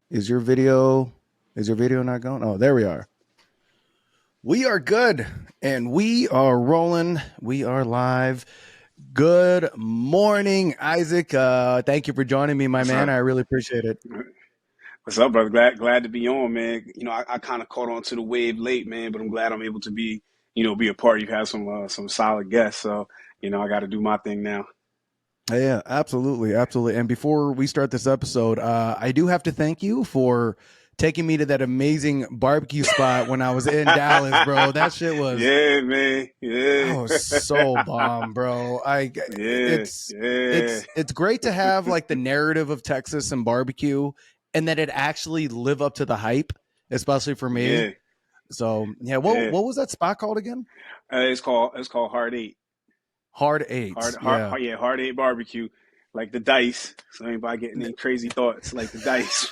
Is your video not going? Oh, there we are. We are good, and we are rolling. We are live. Good morning, Isaac. Thank you for joining me, my man. I really appreciate it. What's up, brother? Glad to be on, man. I kind of caught on to the wave late, man, but I'm glad I'm able to be a part. You've had some solid guests, so I got to do my thing now. Yeah, absolutely. And before we start this episode, I do have to thank you for taking me to that amazing barbecue spot when I was in Dallas, bro. That shit was man. Yeah, I was so bomb, bro. It's great to have like the narrative of Texas and barbecue, and that it actually live up to the hype, especially for me. Yeah. So yeah, what was that spot called again? It's called Hard Eight. Hard Eight. Hard Eight barbecue, like the dice. So anybody getting any crazy thoughts, like the dice.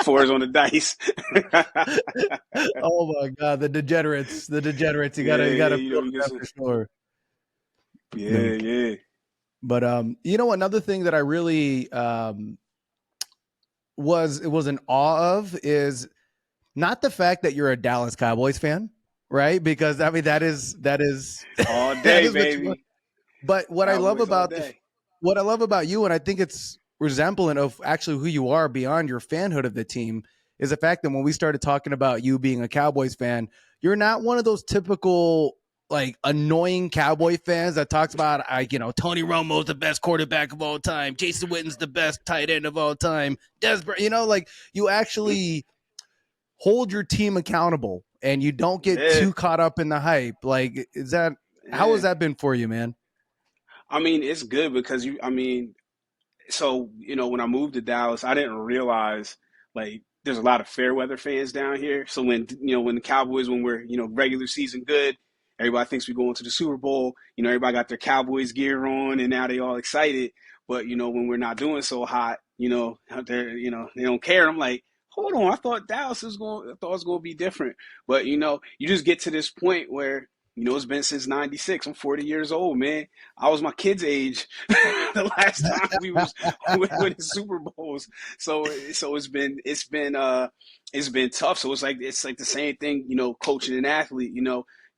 4s on the dice. Oh my God, the degenerates! You gotta feel that for sure. Yeah. But another thing that I really was in awe of is not the fact that you're a Dallas Cowboys fan, right? Because I mean that is all day, baby. But what Cowboys I love about you, and I think it's resemblant of actually who you are beyond your fanhood of the team, is the fact that when we started talking about you being a Cowboys fan, you're not one of those typical like annoying Cowboy fans that talks about Tony Romo's the best quarterback of all time, Jason Witten's the best tight end of all time, like you actually hold your team accountable and you don't get too caught up in the hype. Like, how has that been for you, man? I mean, it's good because so, when I moved to Dallas, I didn't realize like there's a lot of fair weather fans down here. So when the Cowboys, when we're, regular season good, everybody thinks we're going to the Super Bowl, everybody got their Cowboys gear on and now they all excited. But, when we're not doing so hot, out there, they don't care. I'm like, hold on, I thought it was going to be different. But, you just get to this point where, it's been since 96. I'm 40 years old, man. I was my kid's age the last time we was winning Super Bowls. So it's been tough. So it's like the same thing, coaching an athlete,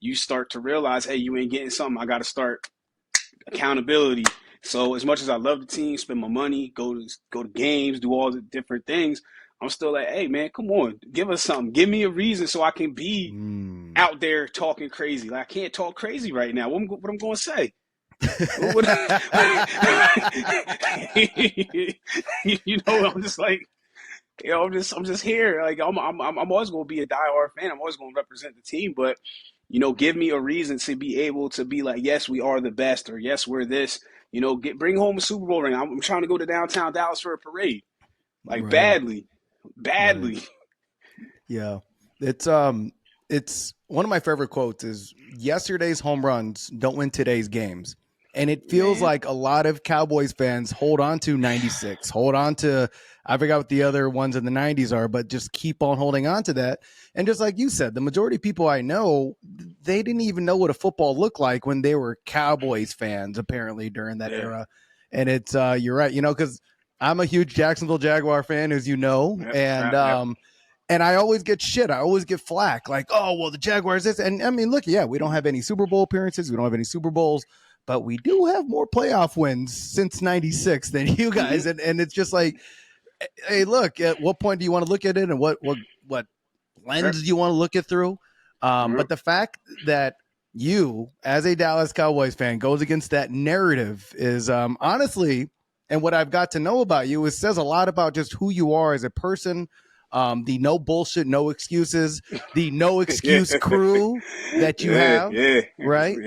you start to realize, hey, you ain't getting something. I got to start accountability. So as much as I love the team, spend my money, go to games, do all the different things, I'm still like, hey, man, come on, give us something. Give me a reason so I can be out there talking crazy. Like, I can't talk crazy right now. What I'm going to say? I'm just like, I'm just here. Like, I'm always going to be a diehard fan. I'm always going to represent the team. But, give me a reason to be able to be like, yes, we are the best, or yes, we're this. Bring home a Super Bowl ring. I'm trying to go to downtown Dallas for a parade. Like, badly. Right. Yeah. It's one of my favorite quotes is yesterday's home runs don't win today's games. And it feels like a lot of Cowboys fans hold on to 96, hold on to, I forgot what the other ones in the 90s are, but just keep on holding on to that. And just like you said, the majority of people I know, they didn't even know what a football looked like when they were Cowboys fans, apparently, during that era. And it's, you're right, because I'm a huge Jacksonville Jaguar fan, as you know, and I always get shit. I always get flack, like, oh, well, the Jaguars this. And I mean, look, we don't have any Super Bowl appearances. We don't have any Super Bowls, but we do have more playoff wins since 96 than you guys. And it's just like, hey, look, at what point do you want to look at it, and what lens do you want to look it through? But the fact that you, as a Dallas Cowboys fan, goes against that narrative is honestly, and what I've got to know about you, it says a lot about just who you are as a person. The no bullshit, no excuses, the no excuse crew that you have, right?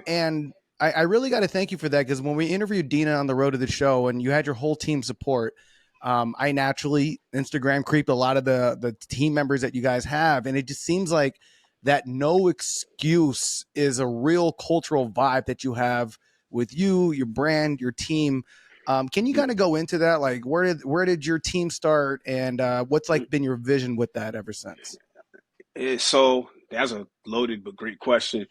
And I really got to thank you for that, because when we interviewed Dina on the road to the show and you had your whole team support, I naturally Instagram creeped a lot of the team members that you guys have, and it just seems like that no excuse is a real cultural vibe that you have with you, your brand, your team. Can you kind of go into that? Like, where did your team start, and what's like been your vision with that ever since? So that's a loaded but great question.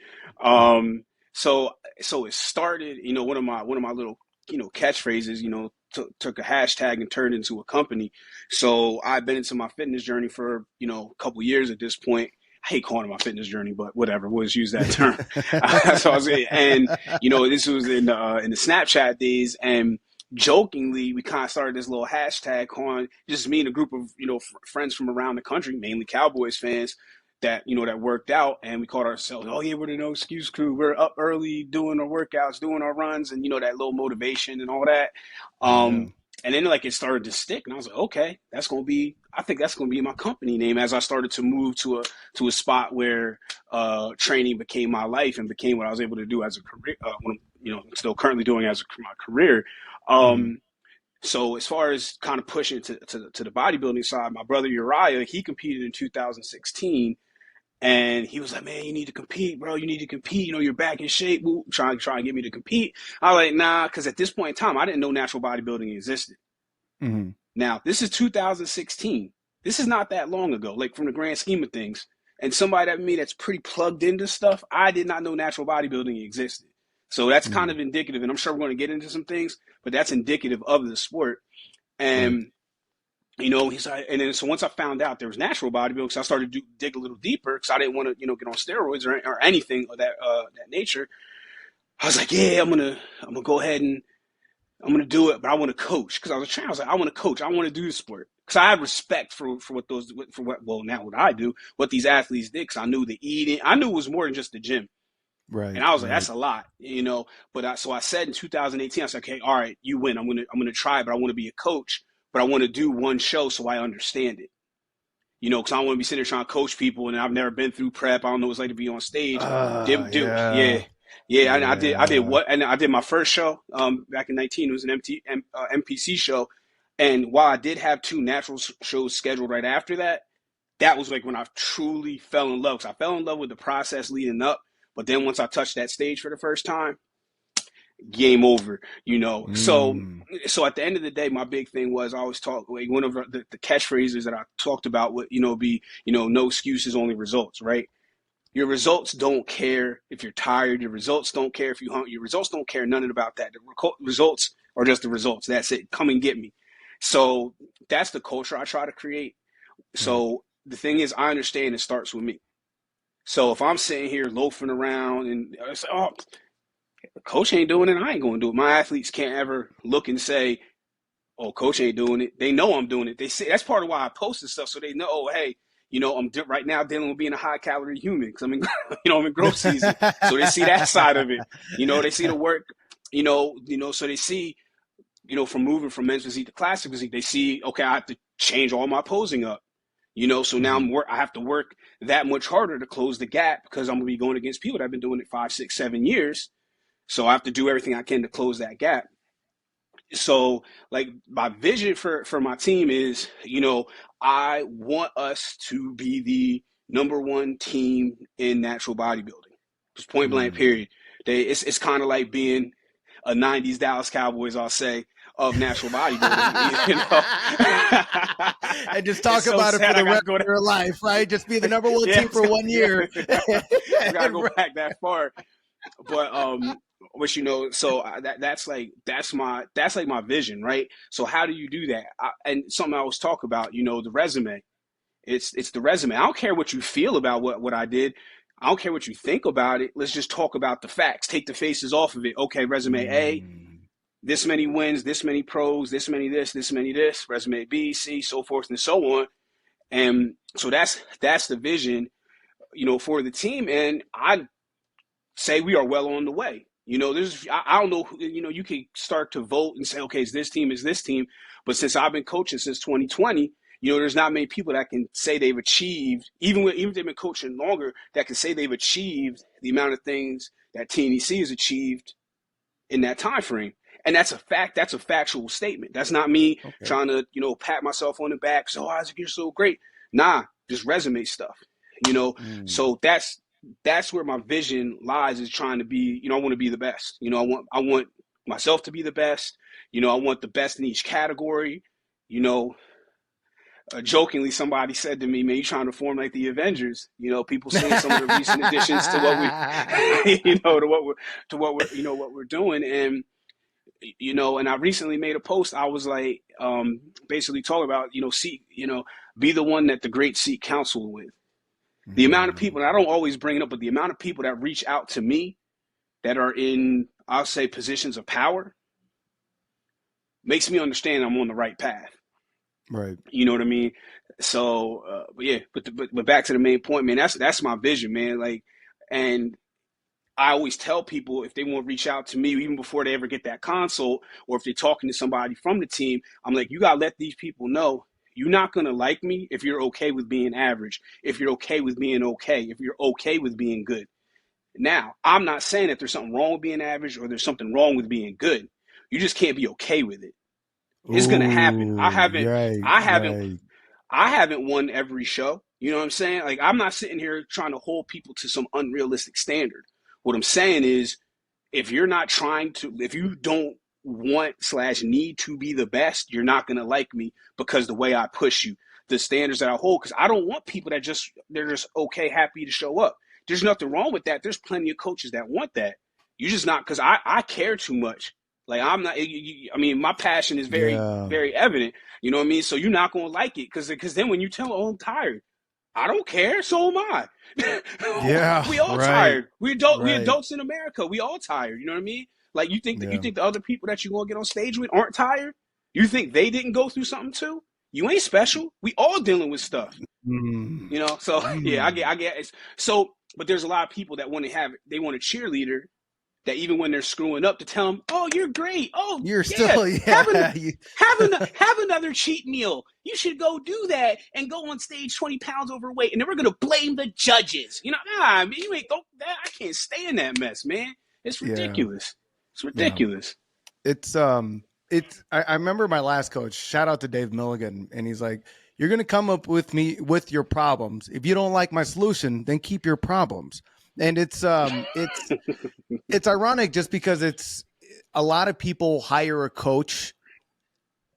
So so it started, one of my little, catchphrases, took a hashtag and turned into a company. So I've been into my fitness journey for, a couple years at this point. I hate calling it my fitness journey, but whatever, we'll just use that term. So I was, and this was in the Snapchat days, and jokingly we kind of started this little hashtag on just me and a group of friends from around the country, mainly Cowboys fans, that worked out, and we called ourselves, oh yeah, we're the No Excuse Crew. We're up early doing our workouts, doing our runs, and that little motivation and all that. Yeah. And then like it started to stick, and I was like, okay, I think that's gonna be my company name, as I started to move to a spot where training became my life and became what I was able to do as a career, when I'm still currently doing as my career. Mhm. Um, so as far as kind of pushing to the bodybuilding side, my brother Uriah, he competed in 2016, and he was like, "Man, you need to compete, bro. You need to compete. You're back in shape." Woo, trying to get me to compete. I was like, "Nah," because at this point in time, I didn't know natural bodybuilding existed. Mhm. Now, this is 2016. This is not that long ago, like from the grand scheme of things. And somebody like me that's pretty plugged into stuff, I did not know natural bodybuilding existed. So that's kind Mhm. of indicative, and I'm sure we're going to get into some things, but that's indicative of the sport. Right. And he's like, and then so once I found out there was natural bodybuilding, because I started to dig a little deeper, because I didn't want to, get on steroids or anything of that nature. I was like, yeah, I'm gonna go ahead and I'm gonna do it, but I want to coach, because I was a trainer. I was like, I want to coach. I want to do the sport, because I have respect for what now what I do, what these athletes did, because I knew the eating, I knew it was more than just the gym. And Right. I was like, Right. that's a lot. But so I said in 2018, I said, okay, all right, you win. I'm gonna try, but I want to be a coach, but I want to do one show so I understand it. Because I don't want to be sitting there trying to coach people, and I've never been through prep. I don't know what it's like to be on stage. Yeah, Yeah. yeah. I did Yeah. what, and I did my first show back in 19. It was an MPC show, and while I did have two natural shows scheduled right after that, that was like when I truly fell in love. Because I fell in love with the process leading up, but then once I touched that stage for the first time, game over. So Mm. so at the end of the day, my big thing was, I always talk, like, one of the catchphrases that I talked about would be, no excuses, only results, right? Your results don't care if you're tired. Your results don't care if you hungry. Your results don't care nothing about that. The results are just the results. That's it. Come and get me. So that's the culture I try to create. Right. So the thing is, I understand it starts with me. So if I'm sitting here loafing around and it's like, oh, coach ain't doing it, I ain't going to do it. My athletes can't ever look and say, oh, coach ain't doing it. They know I'm doing it. They say that's part of why I posted stuff, so they know, oh, hey, I'm right now dealing with being a high calorie human, because I'm in, I'm in growth season. So they see that side of it. They see the work. So they see, from moving from men's physique to classic physique, they see, okay, I have to change all my posing up. So now Mhm. I have to work that much harder to close the gap, because I'm gonna be going against people that have been doing it 5, 6, 7 years. So I have to do everything I can to close that gap. So like my vision for my team is, I want us to be the number one team in natural bodybuilding. Just point blank, Mm. period. It's kind of like being a 90s Dallas Cowboys, I'll say, of natural bodybuilding. And just It's talk so about it for sad I the gotta rest go of to your life, right? Just be the number one yeah, team for one yeah. year. I gotta go back that far. But which, so that's like my vision, right? So how do you do that? And something I always talk about, the resume. It's the resume. I don't care what you feel about what I did. I don't care what you think about it. Let's just talk about the facts. Take the faces off of it. Okay, resume A, Mm. this many wins, this many pros, this many this. Resume B, C, so forth and so on. And so that's the vision, for the team. And I say we are well on the way. I don't know. You can start to vote and say, okay, is this team? But since I've been coaching since 2020, there's not many people that can say they've achieved, even if they've been coaching longer, that can say they've achieved the amount of things that TNEC has achieved in that time frame. And that's a fact. That's a factual statement. That's not me Okay. trying to, pat myself on the back. So, Isaac, you're so great. Nah, just resume stuff. You know, Mm. so that's where my vision lies, is trying to be. I want to be the best. I want myself to be the best. I want the best in each category. You know, Jokingly, somebody said to me, "Man, you trying to form like the Avengers?" You know, people seeing some of the recent additions to what we, what we're doing, and and I recently made a post. I was like, basically talking about, be the one that the great seek counsel with. The amount of people, and I don't always bring it up, but the amount of people that reach out to me that are in, I'll say, positions of power makes me understand I'm on the right path. Right. You know what I mean? So, but back to the main point, man. That's my vision, man. Like, and I always tell people if they want to reach out to me, even before they ever get that consult, or if they're talking to somebody from the team, I'm like, you gotta let these people know you're not gonna like me if you're okay with being average, if you're okay with being okay, if you're okay with being good. Now, I'm not saying that there's something wrong with being average or there's something wrong with being good. You just can't be okay with it. It's gonna happen. I Ooh, haven't, right, I haven't, right. I haven't won every show. You know what I'm saying? Like, I'm not sitting here trying to hold people to some unrealistic standard. What I'm saying is, if you're not trying to, if you don't want/need to be the best, you're not gonna like me because the way I push you, the standards that I hold. Because I don't want people that they're just okay, happy to show up. There's nothing wrong with that. There's plenty of coaches that want that. You just not, because I care too much. Like, I'm not. I mean, my passion is very, Yeah, very evident. You know what I mean? So you're not gonna like it because then when you tell, oh, I'm tired, I don't care. So am I. yeah, We all right, tired. We right. adults in America. We all tired. You know what I mean? Like, you Yeah. think the other people that you gonna get on stage with aren't tired? You think they didn't go through something too? You ain't special. We all dealing with stuff. Mm, You know. So yeah, mm. I get it. So, but there's a lot of people that they want a cheerleader that even when they're screwing up to tell them, "Oh, you're great. Oh, You're yeah, still, yeah. have another cheat meal. You should go do that and go on stage 20 pounds overweight, and then we're gonna blame the judges." You know, nah, man, you ain't go that. I can't stand that mess, man. It's Yeah, ridiculous. It's yeah. ridiculous. It's I remember my last coach, shout out to Dave Milligan, and he's like, you're gonna come up with me with your problems. If you don't like my solution, then keep your problems. And it's ironic just because it's a lot of people hire a coach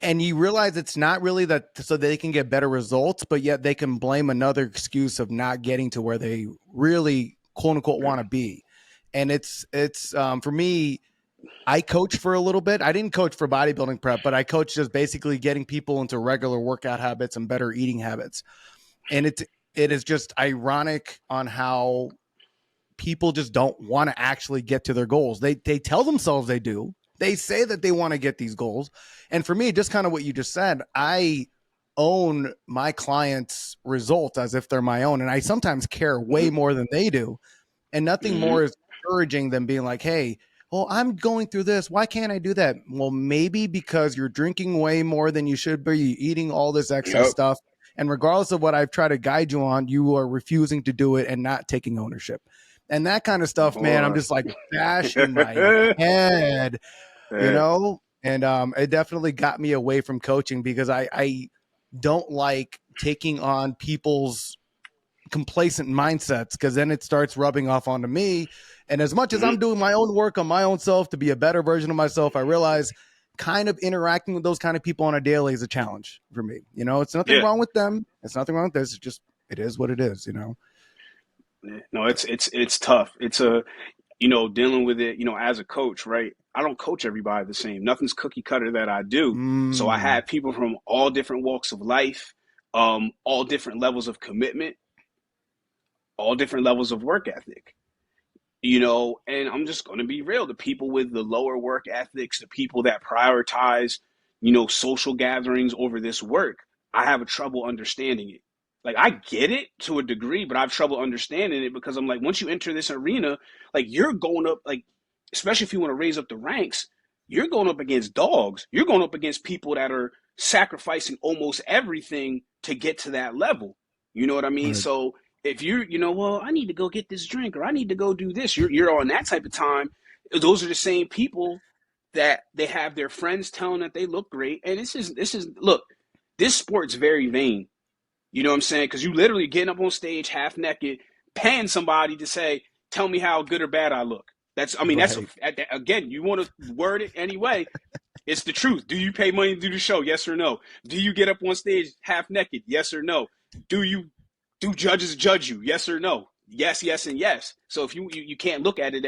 and you realize it's not really that so they can get better results, but yet they can blame another excuse of not getting to where they really quote unquote want to be. And it's for me, I coached for a little bit. I didn't coach for bodybuilding prep, but I coached just basically getting people into regular workout habits and better eating habits. And it is just ironic on how people just don't want to actually get to their goals. They tell themselves they do. They say that they want to get these goals. And for me, just kind of what you just said, I own my clients' results as if they're my own. And I sometimes care way Mm-hmm. more than they do. And nothing Mm-hmm. more is encouraging than being like, hey, well, I'm going through this. Why can't I do that? Well, maybe because you're drinking way more than you should be, eating all this excess Yep. stuff. And regardless of what I've tried to guide you on, you are refusing to do it and not taking ownership. And that kind of stuff, man, I'm Boy. just like bashing my head, Yeah. and it definitely got me away from coaching because I don't like taking on people's complacent mindsets because then it starts rubbing off onto me. And as much as Mm-hmm. I'm doing my own work on my own self to be a better version of myself, I realize kind of interacting with those kind of people on a daily is a challenge for me. It's nothing Yeah. wrong with them. It's nothing wrong with this. It's just, it is what it is. Yeah. No, it's tough. Dealing with it, as a coach, right? I don't coach everybody the same. Nothing's cookie cutter that I do. So I Mm, have people from all different walks of life, all different levels of commitment, all different levels of work ethic. And I'm just going to be real. The people with the lower work ethics, the people that prioritize, social gatherings over this work, I have a trouble understanding it. Like, I get it to a degree, but I have trouble understanding it because I'm like, once you enter this arena, like, you're going up, like, especially if you want to raise up the ranks, you're going up against dogs. You're going up against people that are sacrificing almost everything to get to that level. You know what I mean? right, So if well, I need to go get this drink or I need to go do this, you're on that type of time. Those are the same people that they have their friends telling that they look great. And this is look, this sport's very vain. You know what I'm saying? Because you literally getting up on stage half naked, paying somebody to say, "Tell me how good or bad I look." That's, I mean, right. again, you want to word it anyway. It's the truth. Do you pay money to do the show? Yes or no? Do you get up on stage half naked? Yes or no? Do judges judge you? Yes or no? Yes, yes, and yes. So if you can't look at it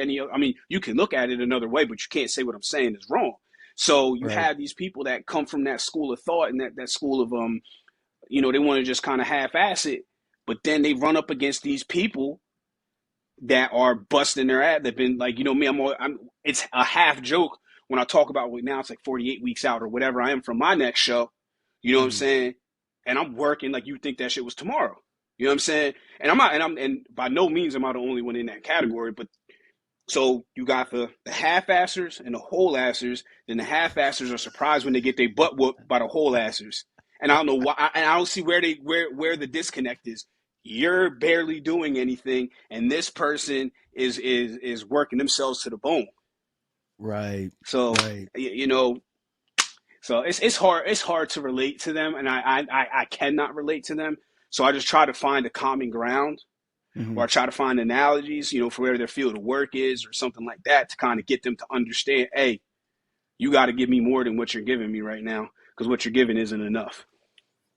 you can look at it another way, but you can't say what I'm saying is wrong. So you Right. have these people that come from that school of thought and that school of they want to just kind of half-ass it, but then they run up against these people that are busting their ass. They've been like, me, it's a half joke when I talk about now it's like 48 weeks out or whatever I am from my next show. You know what I'm Mhm. saying? And I'm working like you think that shit was tomorrow. You know what I'm saying? And I'm not, and by no means am I the only one in that category. But so you got the half-assers and the whole-assers. Then the half-assers are surprised when they get their butt whooped by the whole-assers. And I don't know why. And I don't see where the disconnect is. You're barely doing anything, and this person is working themselves to the bone. Right. So Right. you know, so it's hard to relate to them, and I cannot relate to them. So I just try to find a common ground, or Mhm. I try to find analogies, for where their field of work is, or something like that, to kind of get them to understand. Hey, you got to give me more than what you're giving me right now, because what you're giving isn't enough.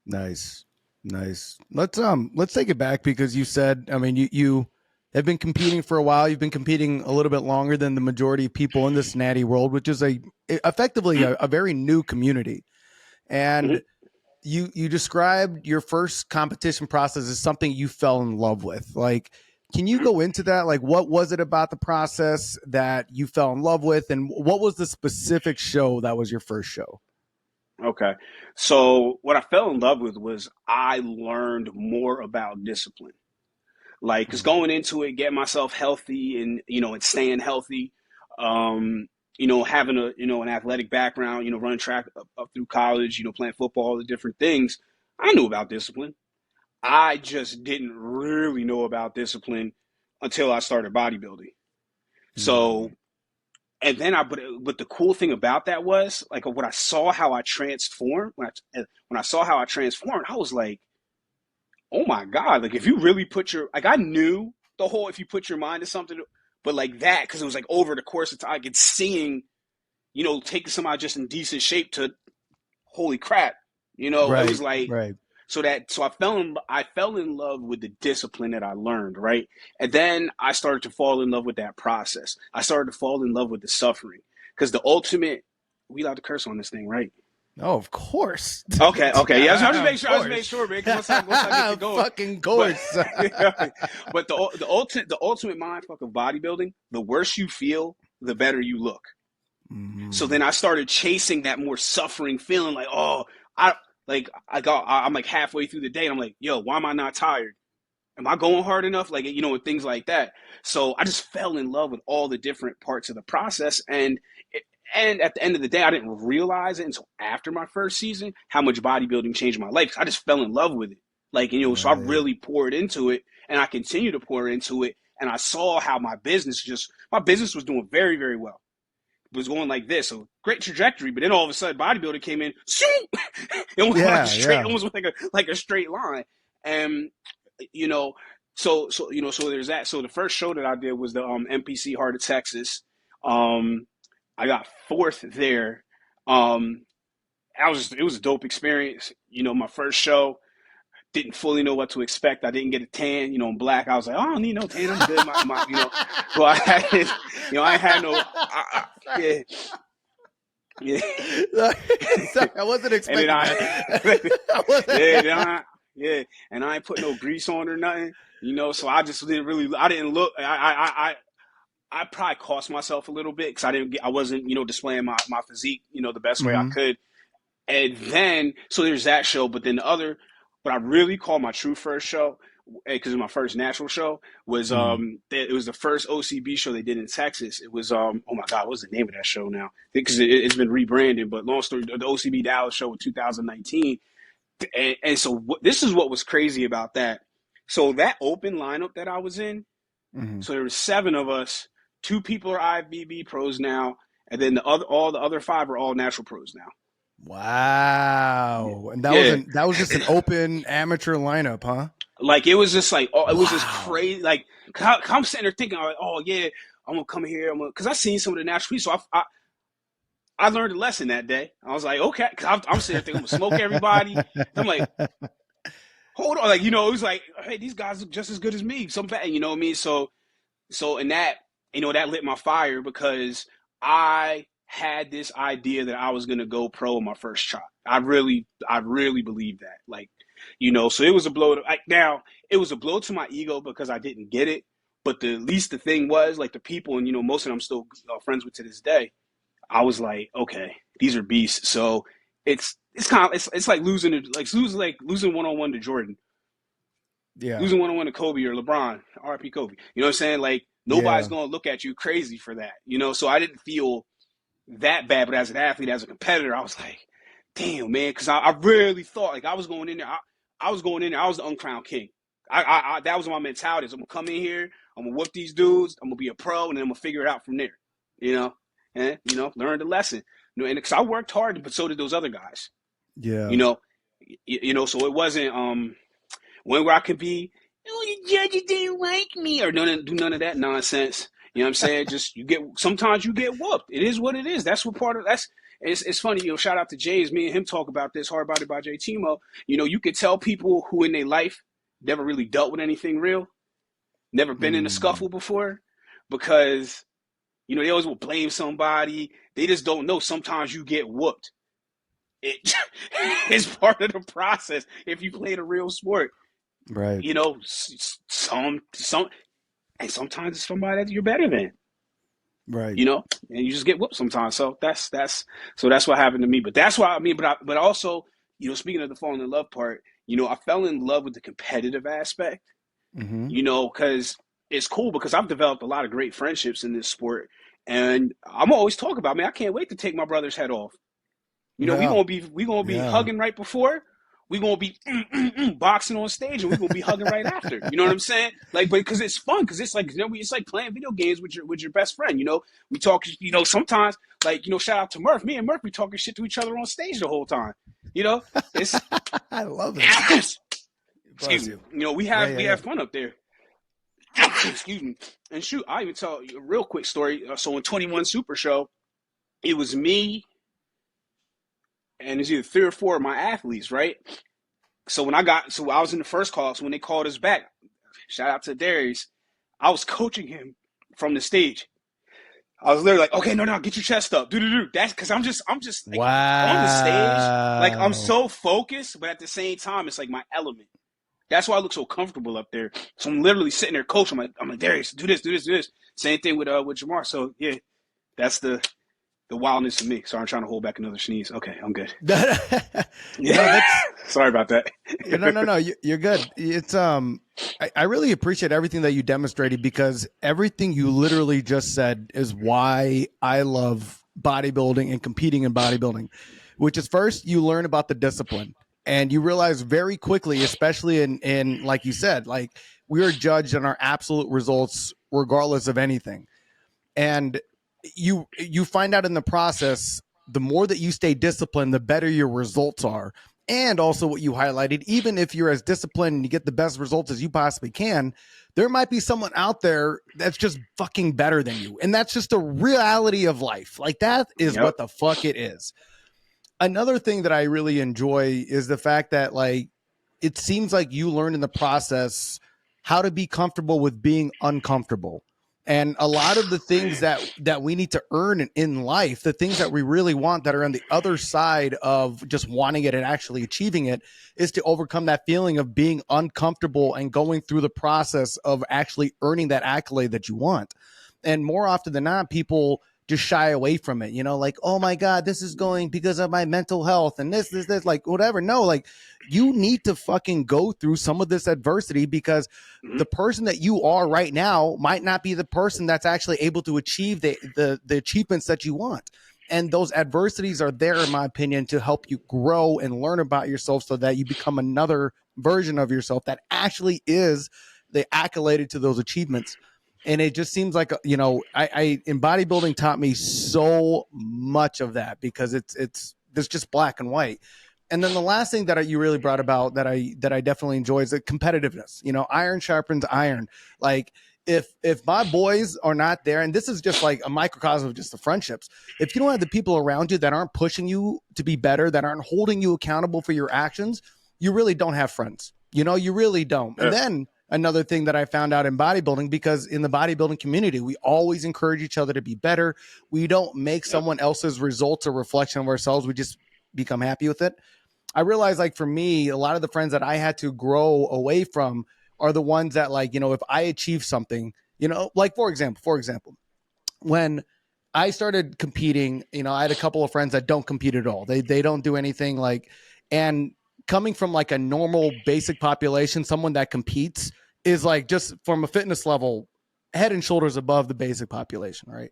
Nice. Nice. Let's take it back because you said, I mean, you have been competing for a while. You've been competing a little bit longer than the majority of people in this natty world, which is effectively Mm-hmm. a very new community. Mm-hmm. And you described your first competition process as something you fell in love with. Like, can you go into that? Like, what was it about the process that you fell in love with, and what was the specific show that was your first show? Okay. So what I fell in love with was I learned more about discipline. Like, cause Mhm. going into it, getting myself healthy and, and staying healthy, having an athletic background, running track up through college, playing football, all the different things. I knew about discipline. I just didn't really know about discipline until I started bodybuilding. So, Mhm. and then but the cool thing about that was like when I saw how I transformed, when I saw how I transformed, I was like, oh my God, like if you really I knew the whole, if you put your mind to something, but like that, because it was like over the course of time, I could seeing, taking somebody just in decent shape to holy crap, it was Right. like, Right. so I fell in love with the discipline that I learned, right? And then I started to fall in love with that process. I started to fall in love with the suffering, because the ultimate, we allowed to curse on this thing, right? Oh, of course. Okay. Yeah, I was just Of making sure. I was just making course. sure, man. Because once I get to going, Fucking but course. but the ultimate mindfuck of bodybuilding, the worse you feel, the better you look. So Mhm. then I started chasing that more suffering feeling, like, oh, I I'm like halfway through the day, and I'm like, yo, why am I not tired? Am I going hard enough? Like, and things like that. So I just fell in love with all the different parts of the process. And at the end of the day, I didn't realize it until after my first season how much bodybuilding changed my life. I just fell in love with it. Like, so I Right. really poured into it, and I continue to pour into it. And I saw how my business was doing very, very well. It was going like this, so great trajectory. But then all of a sudden, bodybuilding came in. It almost went like a Yeah. straight, Yeah. almost went like a straight line. And you know, so there's that. So the first show that I did was the NPC Heart of Texas. Um, I got fourth there. Um, it was a dope experience. My first show, didn't fully know what to expect. I didn't get a tan. I'm black. I was like, oh, I don't need no tan. I'm good. So I had, I had no, yeah, yeah. Sorry, I wasn't And then expecting that. I yeah, wasn't. yeah, and I ain't put no grease on or nothing. So I just didn't really, I didn't look, I probably cost myself a little bit because I wasn't, displaying my physique, the best way I Hmm. could. And then, so there's that show, but then what I really call my true first show, because it was my first natural show, was Hmm. it was the first OCB show they did in Texas. It was oh my God, what's the name of that show now? Because it's been rebranded, but long story, the OCB Dallas show in 2019, and so this is what was crazy about that. So that open lineup that I was in, Hmm. so there were seven of us. Two people are IFBB pros now, and then all the other five are all natural pros now. Wow. And Yeah, that was just an open amateur lineup, huh? like it was just like, oh, it was just Wow. crazy. Like I'm sitting there thinking, like, oh yeah, I'm gonna come here, because I seen some of the natural people. So I learned a lesson that day. I was like, okay, because I'm sitting there thinking I'm gonna smoke everybody. I'm like, hold on, like it was like, hey, these guys look just as good as me. Some bad, you know what I mean? So in that, that lit my fire because I had this idea that I was gonna go pro in my first shot. I really believed that. Like, so it was a blow to now it was a blow to my ego because I didn't get it. But the least the thing was like the people, and most of them I'm still friends with to this day. I was like, okay, these are beasts. So it's kind of it's like losing 1-on-1 to Jordan, Yeah. losing 1-on-1 to Kobe or LeBron, RP Kobe. You know what I'm saying? Like nobody's Yeah. gonna look at you crazy for that. So I didn't feel that bad, but as an athlete, as a competitor, I was like, damn man, because I really thought like I was going in there. I was going in there. I was the uncrowned king. I that was my mentality. Is I'm gonna come in here. I'm gonna whoop these dudes. I'm gonna be a pro, and then I'm gonna figure it out from there. You know, and learn the lesson. And because I worked hard, but so did those other guys. Yeah. You know, so it wasn't one where I could be, oh, the judges didn't like me, or do none of that nonsense. You know what I'm saying? Just sometimes you get whooped. It is what it is. That's what part of that's. It's funny, shout out to James. Me and him talk about this, Hard Body by J Timo. You could tell people who in their life never really dealt with anything real, never been in a Mm. scuffle before, because they always will blame somebody. They just don't know. Sometimes you get whooped. It is part of the process if you played a real sport. Right. Some and sometimes it's somebody that you're better than. Right. And you just get whooped sometimes. So that's what happened to me. But that's why but also, speaking of the falling in love part, I fell in love with the competitive aspect. Mm-hmm. Because it's cool because I've developed a lot of great friendships in this sport, and I'm always talking about, man, I can't wait to take my brother's head off. Yeah. We gonna be Yeah. hugging right before. We gonna be boxing on stage, and we gonna be hugging right after. You know what I'm saying? Like, but because it's fun, because it's like it's like playing video games with your best friend. We talk. Sometimes like shout out to Murph. Me and Murph be talking shit to each other on stage the whole time. It's I love it. excuse Bless me. you. We Yeah. have Yeah. Yeah. fun up there. Excuse me. And shoot, I even tell a real quick story. So in 21 Super Show, it was me and it's either 3 or 4 of my athletes, right? So I was in the first call. So when they called us back, shout out to Darius, I was coaching him from the stage. I was literally like, okay, no, get your chest up, do. That's because I'm just like on the stage, like I'm Wow. so focused, but at the same time, it's like my element. That's why I look so comfortable up there. So I'm literally sitting there coaching. I'm like, Darius, do this. Same thing with Jamar. So yeah, that's the wildness of me. Sorry, I'm trying to hold back another sneeze. Okay, I'm good. No, Yeah. that's Sorry about that. no. You're good. It's I really appreciate everything that you demonstrated because everything you literally just said is why I love bodybuilding and competing in bodybuilding, which is first you learn about the discipline and you realize very quickly, especially in like you said, like we are judged on our absolute results regardless of anything. And you find out in the process, the more that you stay disciplined, the better your results are. And also what you highlighted, even if you're as disciplined and you get the best results as you possibly can, there might be someone out there that's just fucking better than you. And that's just a reality of life. Like that is Yep. what the fuck it is. Another thing that I really enjoy is the fact that like it seems like you learn in the process how to be comfortable with being uncomfortable. And a lot of the things Man. that we need to earn in life, the things that we really want that are on the other side of just wanting it and actually achieving it, is to overcome that feeling of being uncomfortable and going through the process of actually earning that accolade that you want. And more often than not, people just shy away from it, like, oh my God, this is going because of my mental health and this, like whatever. No, like you need to fucking go through some of this adversity because Mm-hmm. the person that you are right now might not be the person that's actually able to achieve the achievements that you want. And those adversities are there, in my opinion, to help you grow and learn about yourself so that you become another version of yourself that actually is the accolade to those achievements. And it just seems like I in bodybuilding taught me so much of that because it's just black and white. And then the last thing that you really brought about that I definitely enjoy is the competitiveness. Iron sharpens iron. Like if my boys are not there, and this is just like a microcosm of just the friendships, if you don't have the people around you that aren't pushing you to be better, that aren't holding you accountable for your actions, you really don't have friends. You really don't. And Yeah. then another thing that I found out in bodybuilding, because in the bodybuilding community, we always encourage each other to be better. We don't make Yep. someone else's results a reflection of ourselves. We just become happy with it. I realized, like, for me, a lot of the friends that I had to grow away from are the ones that, like, if I achieve something, like, for example, when I started competing, I had a couple of friends that don't compete at all. They don't do anything, like, and coming from like a normal basic population, someone that competes is like, just from a fitness level, head and shoulders above the basic population, right?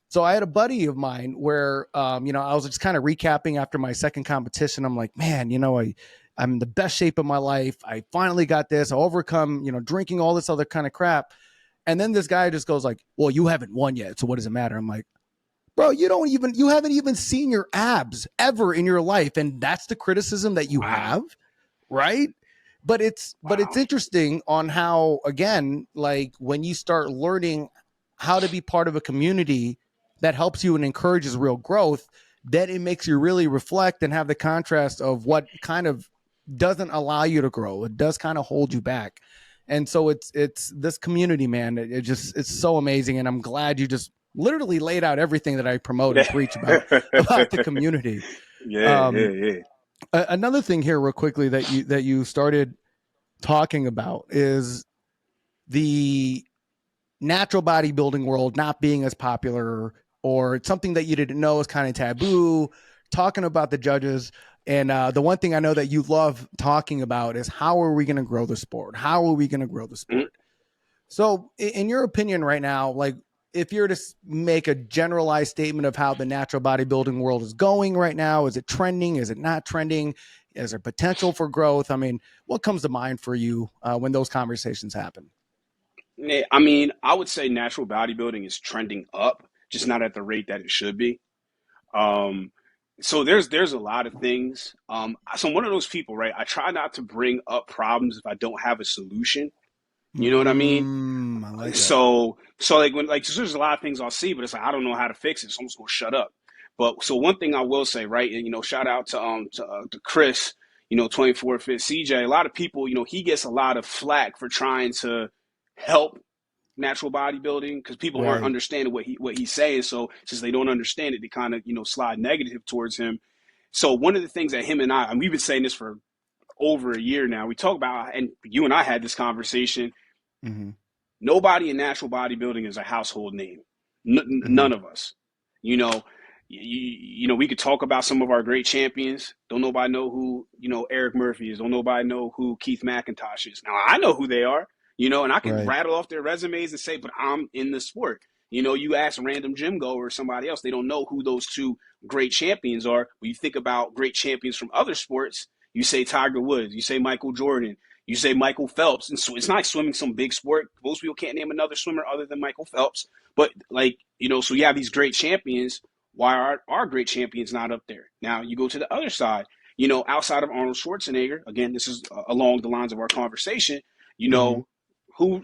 So I had a buddy of mine where, I was just kind of recapping after my second competition. I'm like, man, I'm in the best shape of my life. I finally got this. I overcome, drinking, all this other kind of crap. And then this guy just goes like, well, you haven't won yet, so what does it matter? I'm like, bro, you haven't even seen your abs ever in your life. And that's the criticism that you Wow. have, right? But it's Wow. interesting on how, again, like, when you start learning how to be part of a community that helps you and encourages real growth, then it makes you really reflect and have the contrast of what kind of doesn't allow you to grow. It does kind of hold you back. And so it's this community, man. It's so amazing. And I'm glad you just literally laid out everything that I promote and Yeah. preach about the community. Yeah. Yeah. Um, Yeah. Another thing here, real quickly, that you started talking about is the natural bodybuilding world not being as popular, or it's something that you didn't know is kind of taboo. Talking about the judges, and the one thing I know that you love talking about is, how are we going to grow the sport? How are we going to grow the Mm. sport? So, in your opinion, right now, like, if you're to make a generalized statement of how the natural bodybuilding world is going right now, is it trending? Is it not trending? Is there potential for growth? I mean, what comes to mind for you when those conversations happen? Yeah, I mean, I would say natural bodybuilding is trending up, just not at the rate that it should be. Um, so there's a lot of things. So I'm one of those people, right? I try not to bring up problems if I don't have a solution. You know what I mean? I like that. So like so there's a lot of things I'll see, but it's like I don't know how to fix it, so I'm just gonna shut up. But so one thing I will say, right, and shout out to Chris, 24 Fit CJ. A lot of people, he gets a lot of flack for trying to help natural bodybuilding because people aren't Right. understanding what he's saying. So since they don't understand it, they kind of slide negative towards him. So one of the things that him and we've been saying this for over a year now. We talk about, and you and I had this conversation. Mm-hmm. Nobody in natural bodybuilding is a household name. Mm-hmm. None of us. You know, we could talk about some of our great champions. Don't nobody know who Eric Murphy is. Don't nobody know who Keith McIntosh is. Now I know who they are. And I can Right. rattle off their resumes and say, but I'm in the sport. You ask a random gym goer or somebody else, they don't know who those two great champions are. When you think about great champions from other sports, you say Tiger Woods, you say Michael Jordan, you say Michael Phelps, and so it's not swimming some big sport. Most people can't name another swimmer other than Michael Phelps. But so you have these great champions. Why are our great champions not up there? Now you go to the other side. Outside of Arnold Schwarzenegger, again, this is along the lines of our conversation. Mm-hmm. Who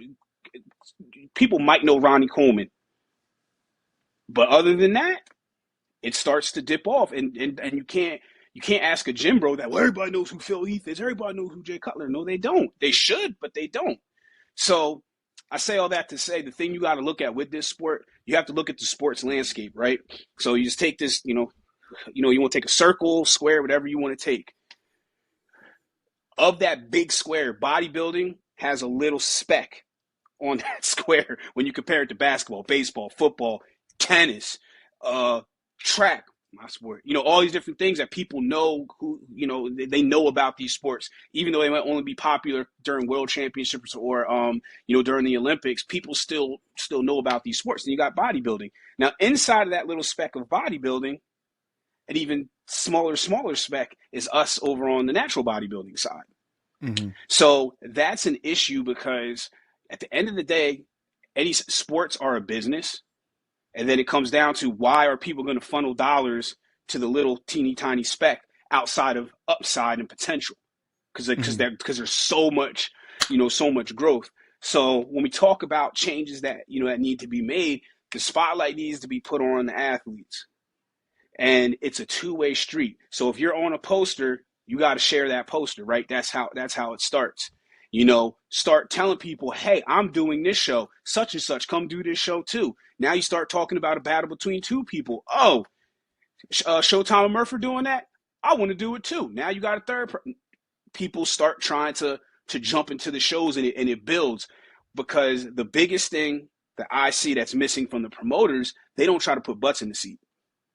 people might know Ronnie Coleman, but other than that, it starts to dip off, and you can't ask a gym bro that, well, everybody knows who Phil Heath is, everybody knows who Jay Cutler. No, they don't. They should, but they don't. So I say all that to say the thing you got to look at with this sport, you have to look at the sports landscape, right? So you just take this, you want to take a circle, square, whatever you want to take. Of that big square, bodybuilding has a little speck on that square when you compare it to basketball, baseball, football, tennis, track, my sport. All these different things that people know who, they know about these sports, even though they might only be popular during world championships or, during the Olympics, people still know about these sports. And you got bodybuilding. Now, inside of that little speck of bodybuilding, an even smaller speck is us over on the natural bodybuilding side. Mm-hmm. So that's an issue because at the end of the day, any sports are a business. And then it comes down to, why are people going to funnel dollars to the little teeny tiny speck outside of upside and potential? Because Mm-hmm. there's so much growth. So when we talk about changes that, that need to be made, the spotlight needs to be put on the athletes. And it's a two-way street. So if you're on a poster, you got to share that poster, right? That's how it starts. Start telling people, hey, I'm doing this show, such and such, come do this show too. Now you start talking about a battle between two people. Oh, Showtime and Murphy doing that? I want to do it too. Now you got a third. People start trying to jump into the shows, and it builds, because the biggest thing that I see that's missing from the promoters, they don't try to put butts in the seat.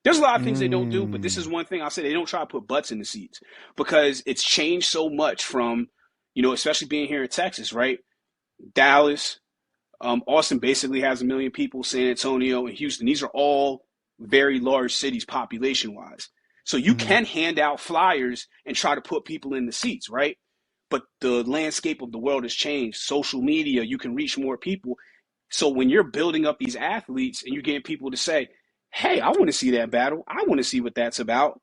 There's a lot of things they don't do, but this is one thing I'll say. They don't try to put butts in the seats, because it's changed so much from, especially being here in Texas, right? Dallas, Austin basically has 1 million people, San Antonio and Houston. These are all very large cities population-wise. So you can hand out flyers and try to put people in the seats, right? But the landscape of the world has changed. Social media, you can reach more people. So when you're building up these athletes and you're getting people to say, hey, I want to see that battle, I want to see what that's about.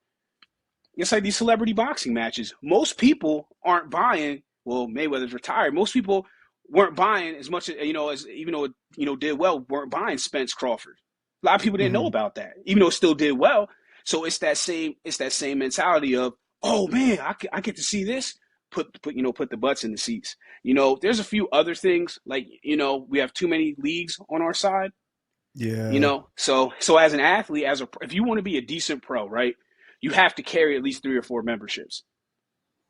It's like these celebrity boxing matches. Most people aren't buying, well, Mayweather's retired. Most people weren't buying as much, as even though it, did well, weren't buying Spence Crawford. A lot of people didn't know about that, even though it still did well. So it's that same mentality of, oh man, I get to see this. Put the butts in the seats. There's a few other things, like, we have too many leagues on our side. Yeah. So as an athlete, if you want to be a decent pro, right, you have to carry at least 3 or 4 memberships,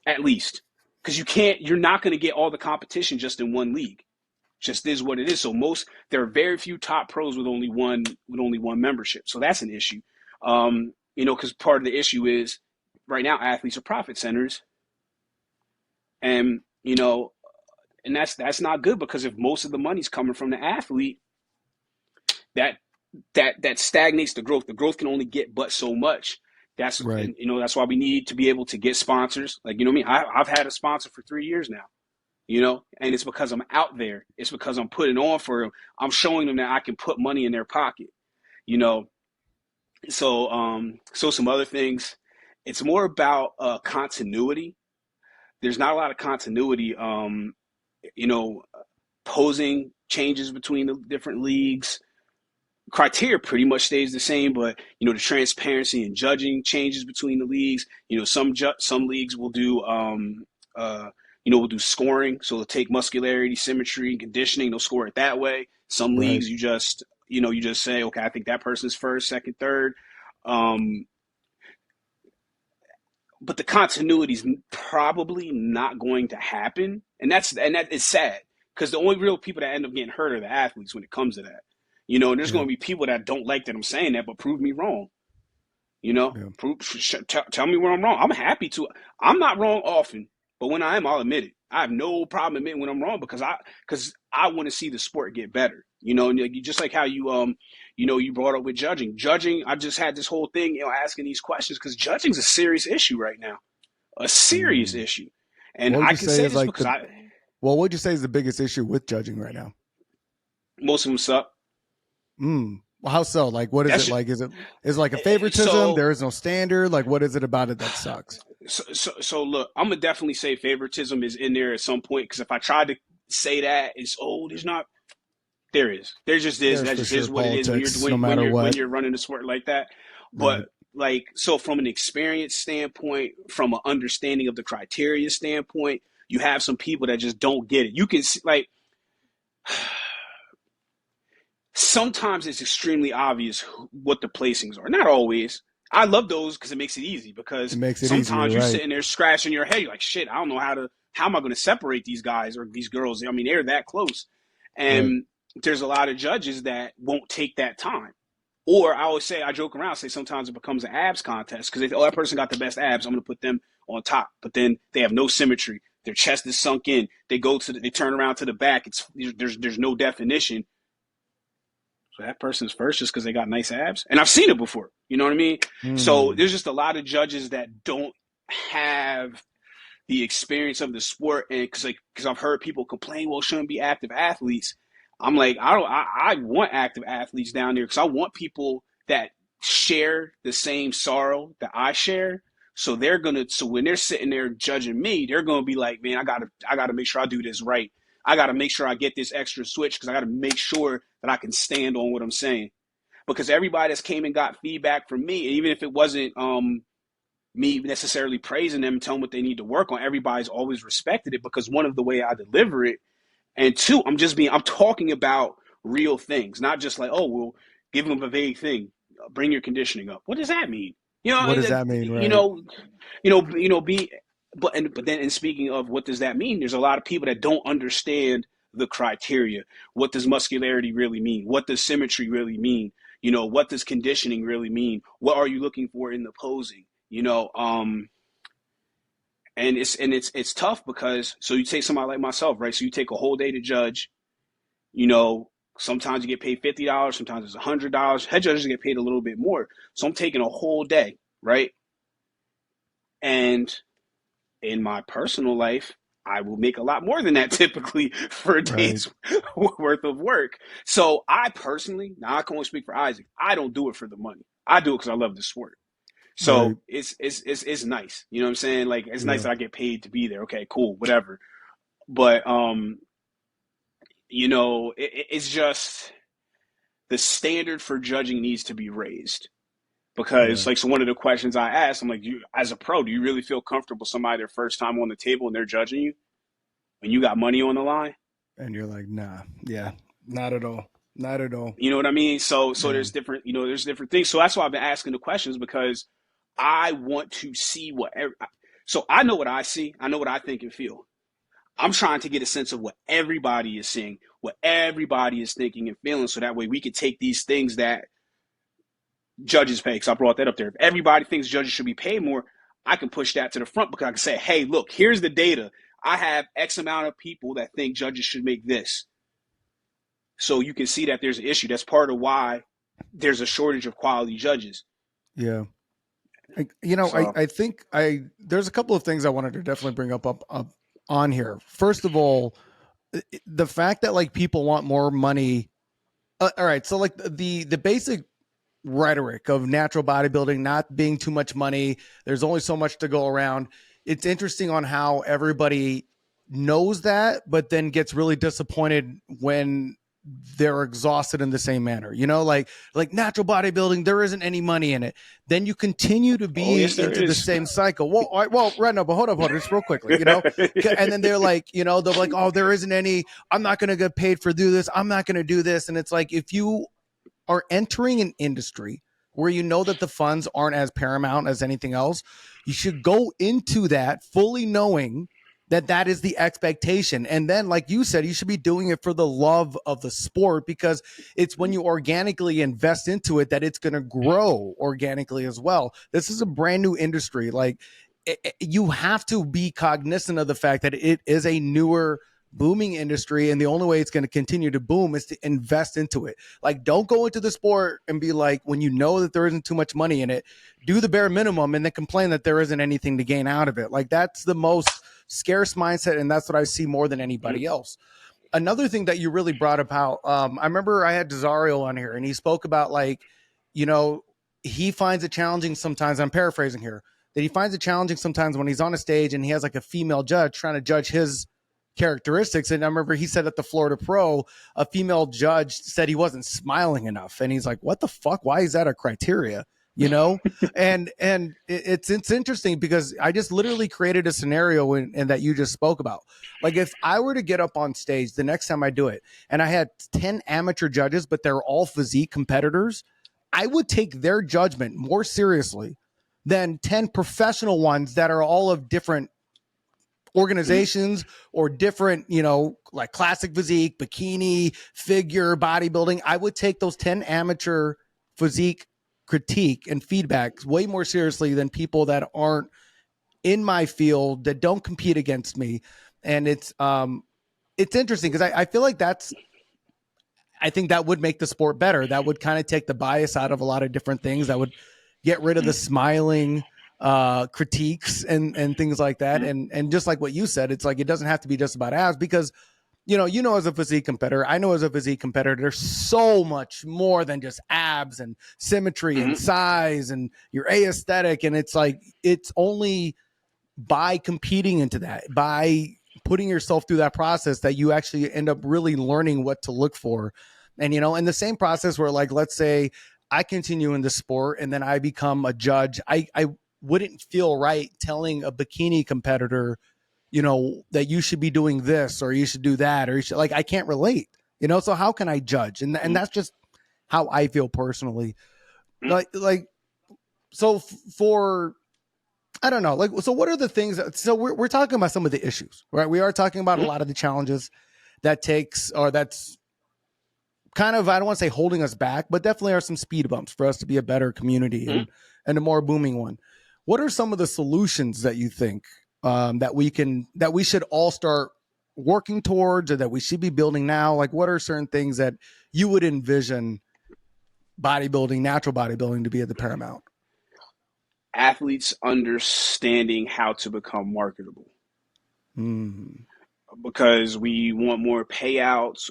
at least, because you're not going to get all the competition just in one league. Just is what it is. So there are very few top pros with only one membership. So that's an issue. Because part of the issue is right now athletes are profit centers, and and that's not good, because if most of the money's coming from the athlete, that stagnates the growth. The growth can only get but so much. That's right. And, that's why we need to be able to get sponsors. Like, what I mean? I've had a sponsor for 3 years now. And it's because I'm out there. It's because I'm putting on for them. I'm showing them that I can put money in their pocket. So some other things. It's more about continuity. There's not a lot of continuity. Posing changes between the different leagues. Criteria pretty much stays the same, but the transparency and judging changes between the leagues. Some leagues will do we'll do scoring, so they'll take muscularity, symmetry, conditioning. They'll score it that way. Some leagues you just say, okay, I think that person's first, second, third. But the continuity is probably not going to happen, and that is sad, because the only real people that end up getting hurt are the athletes when it comes to that. And there's going to be people that don't like that I'm saying that, but prove me wrong. Tell me where I'm wrong. I'm happy to. I'm not wrong often, but when I am, I'll admit it. I have no problem admitting when I'm wrong, because I want to see the sport get better. Just like how you you brought up with judging. Judging, I just had this whole thing, asking these questions, because judging's a serious issue right now, a serious issue. And I can say this because what would you say is the biggest issue with judging right now? Most of them suck. Well, how so? Like, what is it like? Is it like a favoritism? There is no standard. Like, what is it about it that sucks? So look, I'm gonna definitely say favoritism is in there at some point, because if I tried to say that, there's not. There is. There just is. That just is what it is when you're running a sport like that. But so from an experience standpoint, from an understanding of the criteria standpoint, you have some people that just don't get it. You can see, like, sometimes it's extremely obvious what the placings are. Not always. I love those because it makes it easy, because sometimes you're sitting there scratching your head. You're like, shit, I don't know how am I going to separate these guys or these girls? I mean, they're that close. And there's a lot of judges that won't take that time. Or I joke around, say sometimes it becomes an abs contest, because that person got the best abs, I'm going to put them on top. But then they have no symmetry. Their chest is sunk in. They turn around to the back. There's no definition. So that person's first just because they got nice abs. And I've seen it before. You know what I mean? So there's just a lot of judges that don't have the experience of the sport. And because I've heard people complain, well, it shouldn't be active athletes. I'm like, I want active athletes down there, because I want people that share the same sorrow that I share. So when they're sitting there judging me, they're gonna be like, man, I gotta make sure I do this right. I got to make sure I get this extra switch because I got to make sure that I can stand on what I'm saying. Because everybody that's came and got feedback from me, even if it wasn't me necessarily praising them and telling them what they need to work on, everybody's always respected it because one of the way I deliver it, and two, I'm talking about real things, not just like, oh, well, give them a vague thing, bring your conditioning up. What does that mean? You know, What does that mean, you right? know, be, but then, in speaking of what does that mean, there's a lot of people that don't understand the criteria. What does muscularity really mean? What does symmetry really mean? What does conditioning really mean? What are you looking for in the posing? And it's tough because so you take somebody like myself, right? So you take a whole day to judge. Sometimes you get paid $50, sometimes it's $100. Head judges get paid a little bit more. So I'm taking a whole day, right? And in my personal life, I will make a lot more than that typically for a Right. day's worth of work. So I personally, now I can only speak for Isaac, I don't do it for the money. I do it because I love the sport. Right. So it's nice. You know what I'm saying? Like it's nice Yeah. that I get paid to be there. Okay, cool, whatever. But it's just the standard for judging needs to be raised. Yeah. Because like so one of the questions I asked, I'm like, you as a pro, do you really feel comfortable somebody their first time on the table and they're judging you and you got money on the line? And you're like, nah, yeah, not at all. Not at all. You know what I mean? So Yeah. there's different things. So that's why I've been asking the questions because I want to see so I know what I see. I know what I think and feel. I'm trying to get a sense of what everybody is seeing, what everybody is thinking and feeling, so that way we could take these things that judges pay, because I brought that up there. If everybody thinks judges should be paid more, I can push that to the front because I can say, hey, look, here's the data. I have X amount of people that think judges should make this. So you can see that there's an issue. That's part of why there's a shortage of quality judges. Yeah. I, So, I think there's a couple of things I wanted to definitely bring up on here. First of all, the fact that like people want more money. All right. So like the basic rhetoric of natural bodybuilding not being too much money, there's only so much to go around. It's interesting on how everybody knows that, but then gets really disappointed when they're exhausted in the same manner. Like natural bodybuilding, there isn't any money in it. Then you continue to oh be yes, there into the is. same cycle. Well, right now, but hold up, just real quickly, and then they're like, they'll be like, oh, there isn't any. I'm not going to get paid for do this. I'm not going to do this. And it's like, if you are entering an industry where you know that the funds aren't as paramount as anything else, you should go into that fully knowing that that is the expectation. And then, like you said, you should be doing it for the love of the sport, because it's when you organically invest into it that it's going to grow organically as well. This is a brand new industry. Like, you have to be cognizant of the fact that it is a newer booming industry, and the only way it's going to continue to boom is to invest into it. Like, don't go into the sport and be like, when you know that there isn't too much money in it, do the bare minimum and then complain that there isn't anything to gain out of it. Like, that's the most scarce mindset, and that's what I see more than anybody else. Another thing that you really brought about, I remember I had Desario on here, and he spoke about, like, you know, he finds it challenging sometimes, I'm paraphrasing here, that he finds it challenging sometimes when he's on a stage and he has like a female judge trying to judge his characteristics. And I remember he said at the Florida Pro, a female judge said he wasn't smiling enough. And he's like, what the fuck? Why is that a criteria? You know? and it's interesting because I just literally created a scenario in that you just spoke about. Like, if I were to get up on stage the next time I do it and I had 10 amateur judges, but they're all physique competitors, I would take their judgment more seriously than 10 professional ones that are all of different organizations or different, like classic physique, bikini, figure, bodybuilding. I would take those 10 amateur physique critique and feedbacks way more seriously than people that aren't in my field, that don't compete against me. And it's interesting because I feel like I think that would make the sport better. That would kind of take the bias out of a lot of different things. That would get rid of the smiling critiques and things like that. And just like what you said, it's like, it doesn't have to be just about abs, because as a physique competitor, I know as a physique competitor, there's so much more than just abs and symmetry and size and your aesthetic. And it's like, it's only by competing into that, by putting yourself through that process that you actually end up really learning what to look for. And, in the same process where, like, let's say I continue in the sport and then I become a judge, I wouldn't feel right telling a bikini competitor, that you should be doing this or you should do that, or you should, like, I can't relate, so how can I judge? And that's just how I feel personally. Like, so for, I don't know, like, so what are the things so we're talking about some of the issues, right? We are talking about a lot of the challenges that's kind of, I don't want to say holding us back, but definitely are some speed bumps for us to be a better community and a more booming one. What are some of the solutions that you think that we should all start working towards, or that we should be building now? Like, what are certain things that you would envision natural bodybuilding to be at the paramount? Athletes understanding how to become marketable, because we want more payouts,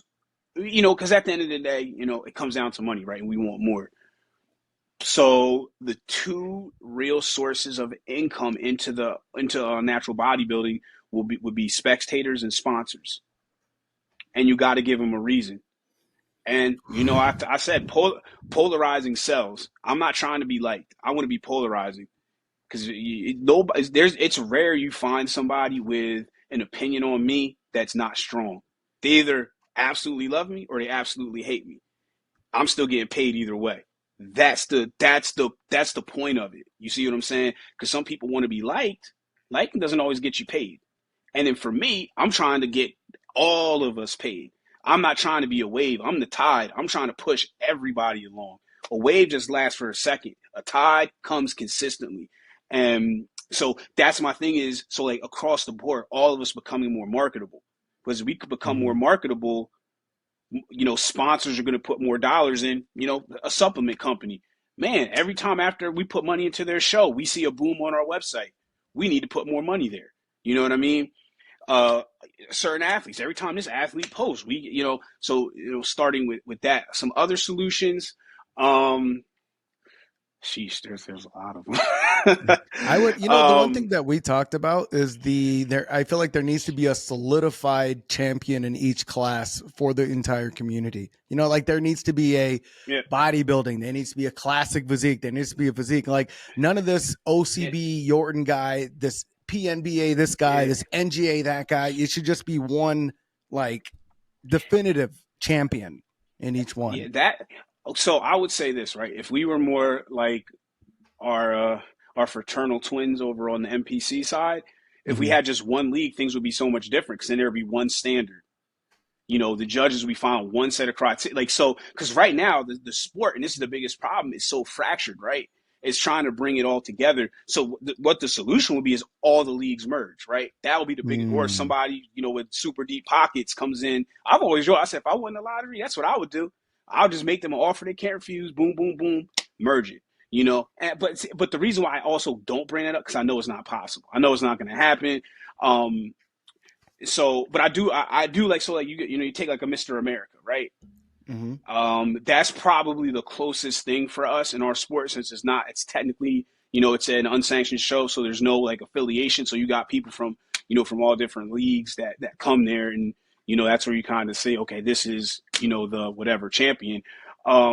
because at the end of the day, it comes down to money, right? And we want more. So the two real sources of income into natural bodybuilding would be spectators and sponsors, and you got to give them a reason. And I said polarizing sells. I'm not trying to be liked. I want to be polarizing, because it's rare you find somebody with an opinion on me that's not strong. They either absolutely love me or they absolutely hate me. I'm still getting paid either way. That's the point of it. You see what I'm saying? Because some people want to be liked. Liking doesn't always get you paid. And then for me, I'm trying to get all of us paid. I'm not trying to be a wave. I'm the tide. I'm trying to push everybody along. A wave just lasts for a second. A tide comes consistently. And so that's my thing is, so like across the board, all of us becoming more marketable. Because we could become more marketable, sponsors are going to put more dollars in, a supplement company. Man, every time after we put money into their show, we see a boom on our website. We need to put more money there. You know what I mean? Certain athletes, every time this athlete posts, starting with that. Some other solutions, there's a lot of them. I would, the one thing that we talked about is I feel like there needs to be a solidified champion in each class for the entire community. Like there needs to be a bodybuilding, there needs to be a classic physique, there needs to be a physique. Like none of this OCB Yorton guy, this PNBA this guy, this NGA that guy. It should just be one like definitive champion in each one. Yeah, so I would say this, right? If we were more like our fraternal twins over on the NPC side, if we had just one league, things would be so much different, because then there would be one standard. The judges, we found one set of criteria. Like, so, because right now the sport, and this is the biggest problem, is so fractured, right? It's trying to bring it all together. So what the solution would be is all the leagues merge, right? That would be the big, or somebody, with super deep pockets comes in. I've always I said, if I won the lottery, that's what I would do. I'll just make them an offer they can't refuse. Boom, boom, boom, merge it. But the reason why I also don't bring that up, because I know it's not possible. I know it's not going to happen. But I do like, so like you take like a Mr. America, right? That's probably the closest thing for us in our sport, since it's technically, it's an unsanctioned show, so there's no like affiliation. So you got people from all different leagues that come there, and that's where you kind of say, okay, this is the whatever champion. I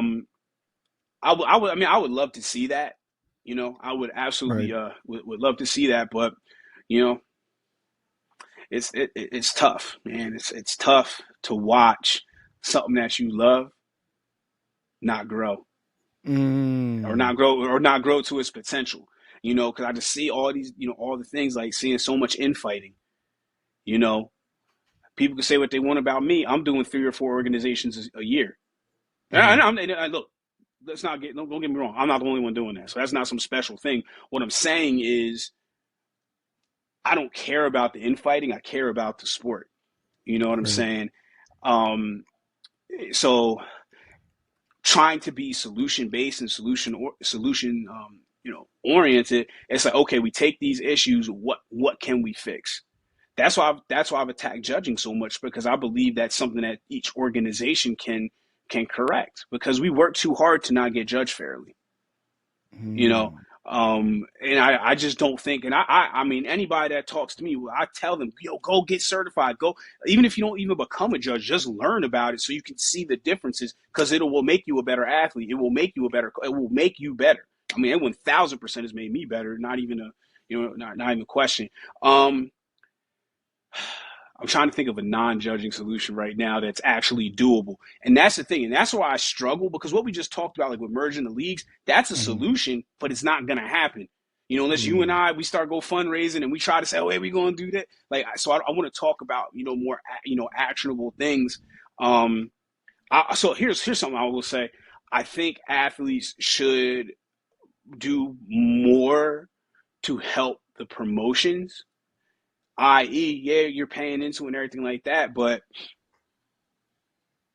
would love to see that. I would absolutely would love to see that, but it's tough, man. It's tough to watch something that you love not grow, or not grow to its potential. Because I just see all these, all the things, like seeing so much infighting. People can say what they want about me. I'm doing 3 or 4 organizations a year. And look, don't get me wrong. I'm not the only one doing that. So that's not some special thing. What I'm saying is, I don't care about the infighting. I care about the sport. You know what I'm saying? So trying to be solution based and solution oriented. It's like, okay, we take these issues. What can we fix? That's why I've attacked judging so much, because I believe that's something that each organization can correct, because we work too hard to not get judged fairly. And I just don't think, and I mean, anybody that talks to me, I tell them, yo, go get certified. Go, even if you don't even become a judge, just learn about it so you can see the differences, because it will make you a better athlete. It will make you better. I mean, it 1000% has made me better. Not even not even a question. I'm trying to think of a non-judging solution right now that's actually doable. And that's the thing. And that's why I struggle, because what we just talked about, like with merging the leagues, that's a solution, but it's not going to happen. Unless you and I, we start go fundraising and we try to say, oh, hey, we're going to do that. Like, so I want to talk about, more, actionable things. So here's something I will say. I think athletes should do more to help the promotions, i.e., yeah, you're paying into it and everything like that, but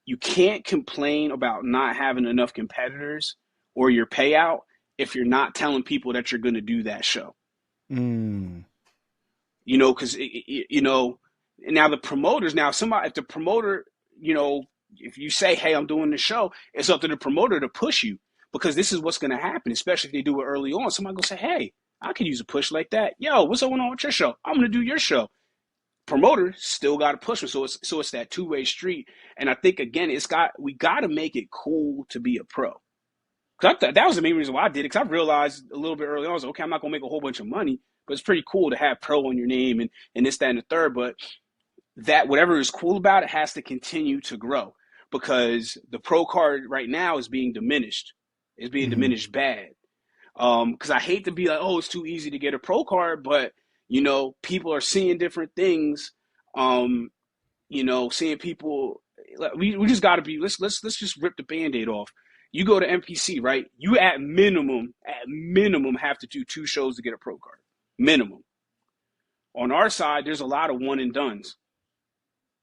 you can't complain about not having enough competitors or your payout if you're not telling people that you're going to do that show. Because, now the promoters, if the promoter, if you say, hey, I'm doing the show, it's up to the promoter to push you, because this is what's going to happen, especially if they do it early on. Somebody will say, hey, I could use a push like that. Yo, what's going on with your show? I'm going to do your show. Promoter still got to push them, so it's that two-way street. And I think, again, we got to make it cool to be a pro. Because that was the main reason why I did it. Because I realized a little bit early on, I was like, okay, I'm not gonna make a whole bunch of money, but it's pretty cool to have pro on your name and this, that, and the third. But that, whatever is cool about it, has to continue to grow, because the pro card right now is being diminished. It's being diminished bad. Because I hate to be like, oh, it's too easy to get a pro card, but people are seeing different things. Seeing people, we just got to be. Let's just rip the Band-Aid off. You go to NPC, right? You at minimum have to do 2 shows to get a pro card. Minimum. On our side, there's a lot of one and dones.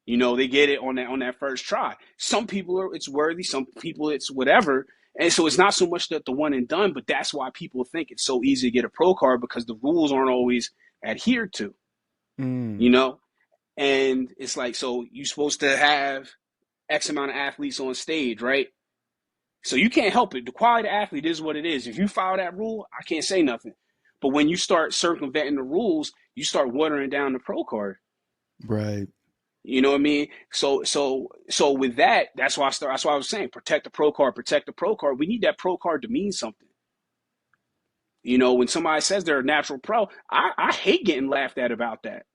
They get it on that first try. Some people it's worthy, some people it's whatever. And so it's not so much that the one and done, but that's why people think it's so easy to get a pro card, because the rules aren't always adhered to. And it's like, so you're supposed to have X amount of athletes on stage, right? So you can't help it. The quality of athlete is what it is. If you follow that rule, I can't say nothing. But when you start circumventing the rules, you start watering down the pro card. Right. You know what I mean? So with that, that's why I was saying, protect the pro card. We need that pro card to mean something. When somebody says they're a natural pro, I hate getting laughed at about that.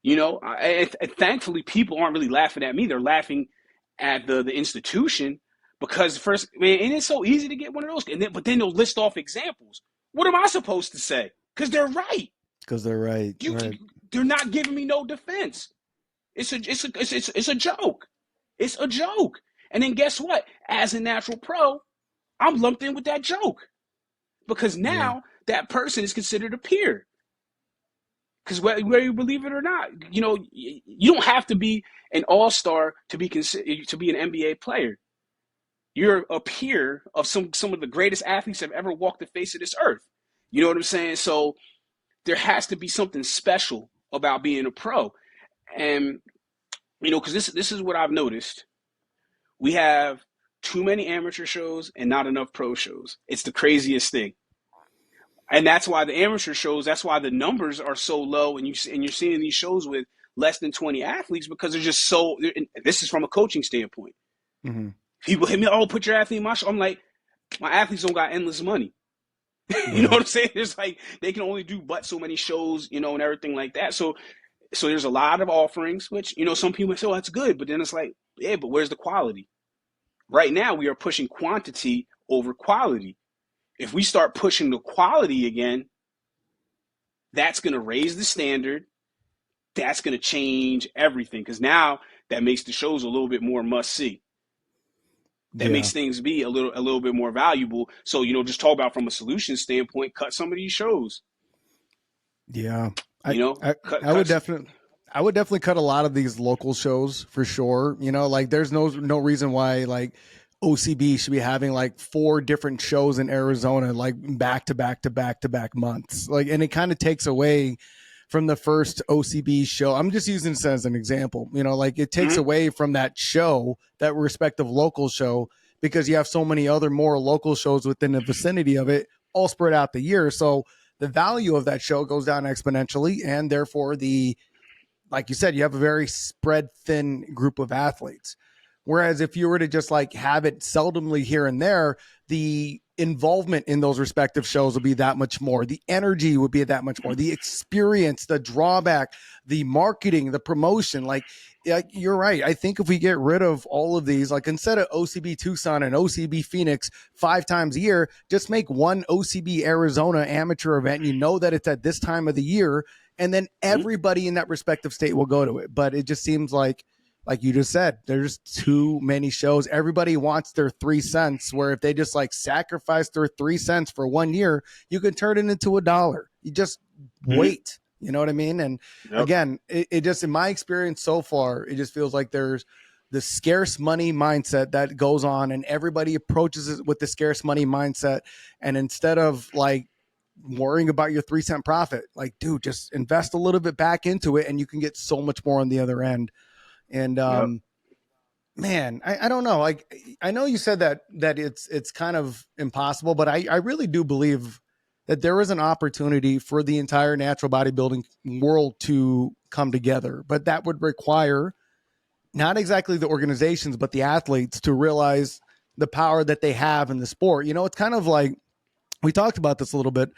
And thankfully people aren't really laughing at me. They're laughing at the institution. Because first, man, and it's so easy to get one of those, but then they'll list off examples. What am I supposed to say? Because they're right. Right. They're not giving me no defense. It's a joke. It's a joke. And then guess what? As a natural pro, I'm lumped in with that joke, because now that person is considered a peer. Because whether you believe it or not, you don't have to be an all-star to be an NBA player. You're a peer of some of the greatest athletes that have ever walked the face of this earth. You know what I'm saying? So there has to be something special about being a pro. And, because this is what I've noticed. We have too many amateur shows and not enough pro shows. It's the craziest thing. And that's why the amateur shows, that's why the numbers are so low, and you're seeing these shows with less than 20 athletes, because they're just so, this is from a coaching standpoint. Mm-hmm. People hit me, oh, put your athlete in my show. I'm like, my athletes don't got endless money. You know what I'm saying? It's like they can only do but so many shows, and everything like that. So there's a lot of offerings, which, some people say, oh, that's good. But then it's like, yeah, but where's the quality? Right now, we are pushing quantity over quality. If we start pushing the quality again, that's going to raise the standard. That's going to change everything, because now that makes the shows a little bit more must see. That makes things be a little bit more valuable. So, just talk about from a solution standpoint, cut some of these shows. Yeah. I would definitely cut a lot of these local shows for sure. Like there's no reason why like OCB should be having like 4 different shows in Arizona, like back to back months. Like, and it kind of takes away from the first OCB show. I'm just using this as an example, like it takes away from that show, that respective local show, because you have so many other more local shows within the vicinity of it, all spread out the year. So the value of that show goes down exponentially, and therefore like you said, you have a very spread thin group of athletes. Whereas if you were to just like have it seldomly here and there, the involvement in those respective shows would be that much more. The energy would be that much more. The experience, the drawback, the marketing, the promotion, like you're right. I think if we get rid of all of these, like instead of OCB Tucson and OCB Phoenix 5 times a year, just make one OCB Arizona amateur event. You know that it's at this time of the year, and then everybody in that respective state will go to it. But it just seems like you just said, there's too many shows. Everybody wants their 3 cents, where if they just like sacrifice their 3 cents for 1 year, you can turn it into $1. You just wait. You know what I mean? And again, it just, in my experience so far, it just feels like there's the scarce money mindset that goes on, and everybody approaches it with the scarce money mindset. And instead of like worrying about your 3 cent profit, like, dude, just invest a little bit back into it and you can get so much more on the other end. And man, I don't know. Like, I know you said that it's kind of impossible, but I really do believe that there is an opportunity for the entire natural bodybuilding world to come together. But that would require not exactly the organizations, but the athletes to realize the power that they have in the sport. You know, it's kind of like, we talked about this a little bit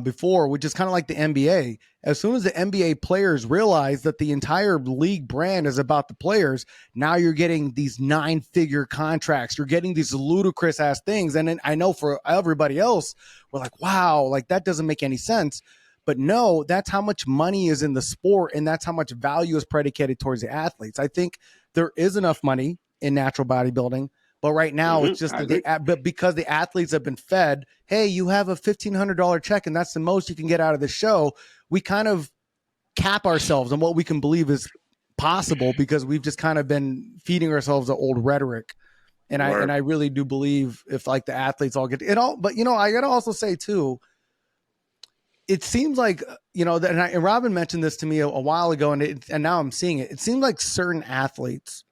before, which is kind of like the NBA. As soon as the NBA players realize that the entire league brand is about the players, now you're getting these 9-figure contracts. You're getting these ludicrous ass things. And then I know for everybody else, we're like, wow, like that doesn't make any sense. But no, that's how much money is in the sport, and that's how much value is predicated towards the athletes. I think there is enough money in natural bodybuilding, but right now it's just but because the athletes have been fed, hey, you have a $1,500 check and that's the most you can get out of the show. We kind of cap ourselves on what we can believe is possible because we've just kind of been feeding ourselves the old rhetoric. And I really do believe if like the athletes all get it all, but you know, I got to also say too, it seems like, you know, that, and Robin mentioned this to me a while ago, and now I'm seeing it. It seems like certain athletes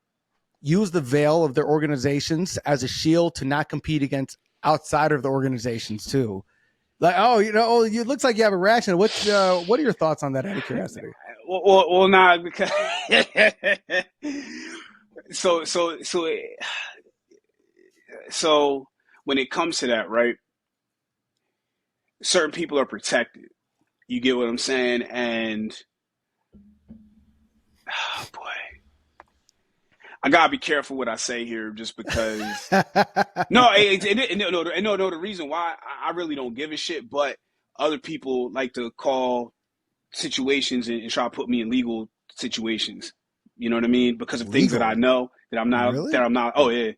use the veil of their organizations as a shield to not compete against outside of the organizations too. Like, oh, you know, it looks like you have a reaction. What are your thoughts on that, out of curiosity? Well, not because so when it comes to that, right? Certain people are protected. You get what I'm saying? And oh boy, I gotta be careful what I say here, just because. No, the reason why I really don't give a shit, but other people like to call situations and try to put me in legal situations. You know what I mean? Because of things that I know that I'm not. Really? That I'm not. Oh yeah.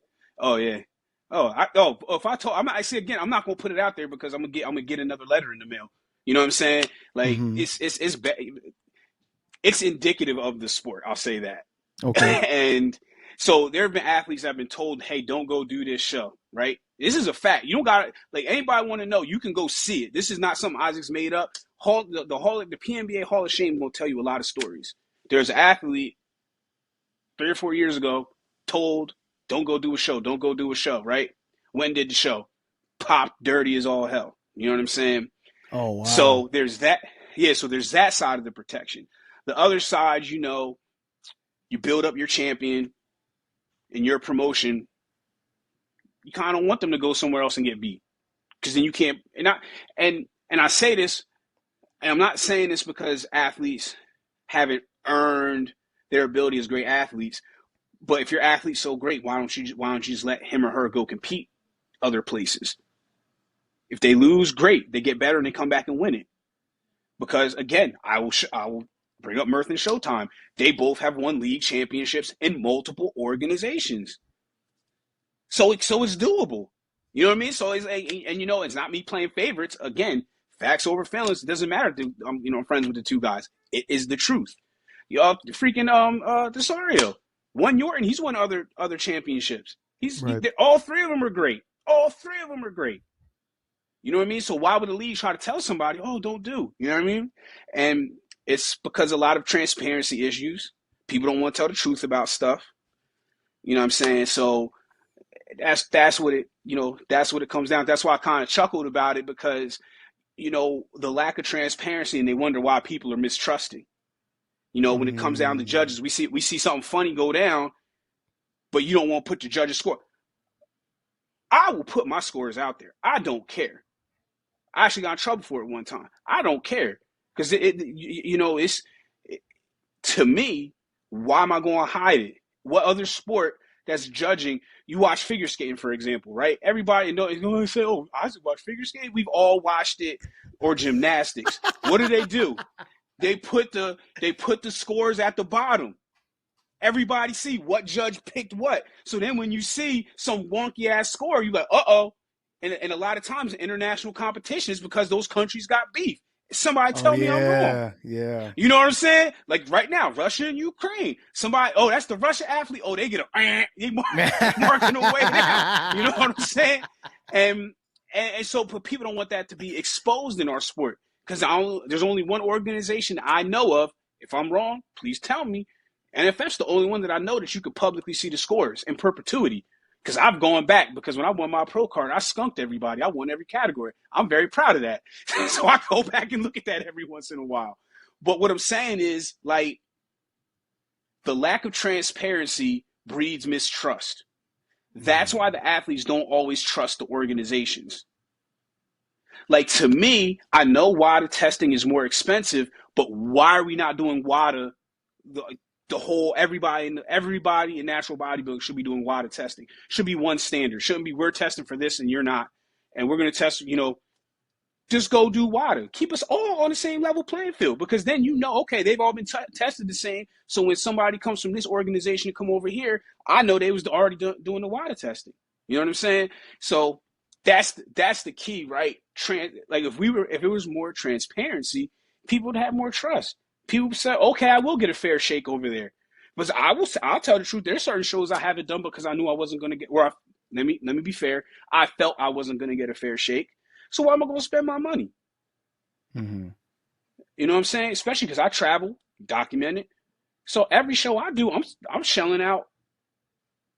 If I told, I see again, I'm not gonna put it out there because I'm gonna get another letter in the mail. You know what I'm saying? Like it's indicative of the sport. I'll say that. Okay. And so there have been athletes that have been told, "Hey, don't go do this show." Right? This is a fact. You don't got like anybody want to know. You can go see it. This is not something Isaac's made up. The PNBA Hall of Shame will tell you a lot of stories. There's an athlete 3 or 4 years ago told, "Don't go do a show. Don't go do a show." Right? When did the show? Popped dirty as all hell. You know what I'm saying? Oh wow. So there's that. Yeah. So there's that side of the protection. The other side, you know, you build up your champion in your promotion. You kind of want them to go somewhere else and get beat, because then you can't. And I say this, and I'm not saying this because athletes haven't earned their ability as great athletes. But if your athlete's so great, why don't you just let him or her go compete other places? If they lose, great. They get better and they come back and win it. Because again, I will bring up Mirth and Showtime. They both have won league championships in multiple organizations. So it's doable. You know what I mean? So and you know, it's not me playing favorites. Again, facts over feelings. It doesn't matter. I'm friends with the two guys. It is the truth. Freaking Desario won Yorton. He's won other championships. All 3 of them are great. All 3 of them are great. You know what I mean? So why would the league try to tell somebody, "Oh, don't do"? You know what I mean? And it's because a lot of transparency issues. People don't want to tell the truth about stuff. You know what I'm saying? So that's what it, that's what it comes down. That's why I kind of chuckled about it, because the lack of transparency, and they wonder why people are mistrusting. When it comes down to Mm, judges, we see something funny go down, but you don't want to put the judge's score. I will put my scores out there. I don't care. I actually got in trouble for it one time. I don't care, because it's to me. Why am I going to hide it? What other sport that's judging? You watch figure skating, for example, right? Everybody is going to say, "Oh, I watch figure skating." We've all watched it, or gymnastics. What do? They put the scores at the bottom. Everybody see what judge picked what. So then when you see some wonky ass score, you go, uh-oh. And a lot of times in international competition is because those countries got beef. Somebody oh tell me I'm wrong. yeah, yeah. You know what I'm saying? Like right now, Russia and Ukraine. Somebody, oh, that's the Russia athlete. Oh, they get they marking away now. You know what I'm saying? And so, but people don't want that to be exposed in our sport, because there's only one organization I know of. If I'm wrong, please tell me. NFF's the only one that I know that you could publicly see the scores in perpetuity. Because I've gone back, because when I won my pro card, I skunked everybody. I won every category. I'm very proud of that. So I go back and look at that every once in a while. But what I'm saying is, like, the lack of transparency breeds mistrust. That's why the athletes don't always trust the organizations. Like, to me, I know WADA testing is more expensive, but why are we not doing WADA? The whole everybody in natural bodybuilding should be doing WADA testing. Should be one standard. Shouldn't be we're testing for this and you're not, and we're going to test. Just go do WADA. Keep us all on the same level playing field, because then okay, they've all been tested the same. So when somebody comes from this organization to come over here, I know they was already doing the WADA testing. You know what I'm saying? So that's the key, right? Like if it was more transparency, people would have more trust. People would say, okay, I will get a fair shake over there. But I'll tell the truth. There's certain shows I haven't done because I knew I wasn't going to get. Let me be fair. I felt I wasn't going to get a fair shake. So why am I going to spend my money? Mm-hmm. You know what I'm saying? Especially because I travel, document it. So every show I do, I'm shelling out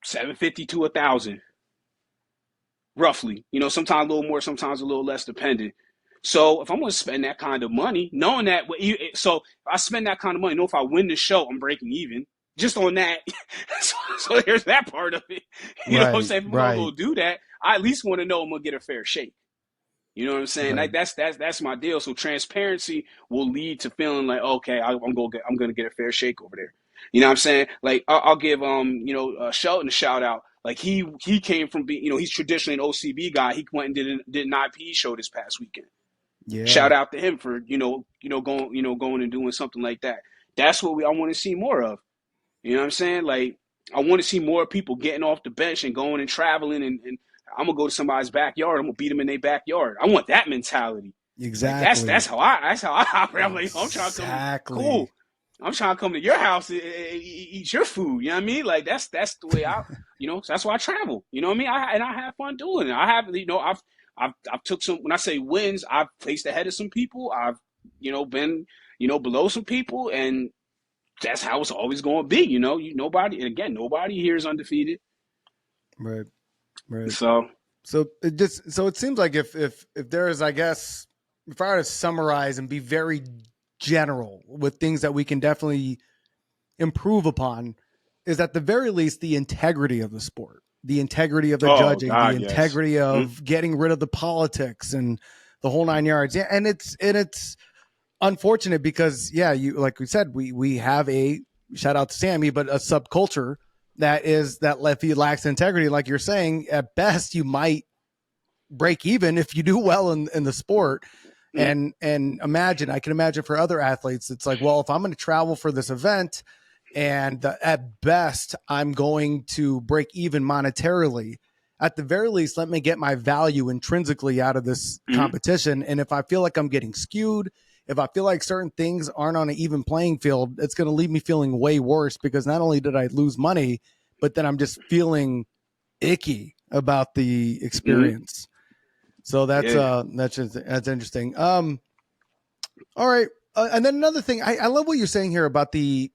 $750 to $1,000, roughly. Sometimes a little more, sometimes a little less, depending. So if I'm going to spend that kind of money, knowing that, so if I spend that kind of money, know if I win the show, I'm breaking even. Just on that. So there's that part of it. You know what I'm saying? If I'm going to go do that, I at least want to know I'm going to get a fair shake. You know what I'm saying? Right. Like that's my deal. So transparency will lead to feeling like, okay, I'm gonna get a fair shake over there. You know what I'm saying? Like I'll give Shelton a shout out. Like he came from being, he's traditionally an OCB guy. He went and did an IPE show this past weekend. Yeah. Shout out to him for going and doing something like that. That's what I want to see more of. You know what I'm saying? Like I want to see more people getting off the bench and going and traveling, and I'm gonna go to somebody's backyard. I'm gonna beat them in their backyard. I want that mentality. Exactly. Like that's how I operate. I'm like, I'm trying to come. Cool. I'm trying to come to your house and eat your food. You know what I mean? Like that's the way so that's why I travel. You know what I mean? I have fun doing it. I have, I've took some, when I say wins, I've placed ahead of some people. I've, been, below some people, and that's how it's always going to be. Nobody here is undefeated. Right. Right. So it seems like if there is, I guess, if I were to summarize and be very general with things that we can definitely improve upon, is at the very least the integrity of the sport, the integrity of the judging, the integrity of getting rid of the politics and the whole 9 yards. Yeah, and it's unfortunate because you, like we said, we have a, shout out to Sammy, but a subculture that lacks integrity. Like you're saying, at best you might break even if you do well in the sport. And I can imagine for other athletes, it's like, well, if I'm going to travel for this event and at best I'm going to break even monetarily, at the very least, let me get my value intrinsically out of this competition. And if I feel like I'm getting skewed, if I feel like certain things aren't on an even playing field, it's going to leave me feeling way worse, because not only did I lose money, but then I'm just feeling icky about the experience. So that's interesting. All right. And then another thing, I love what you're saying here about the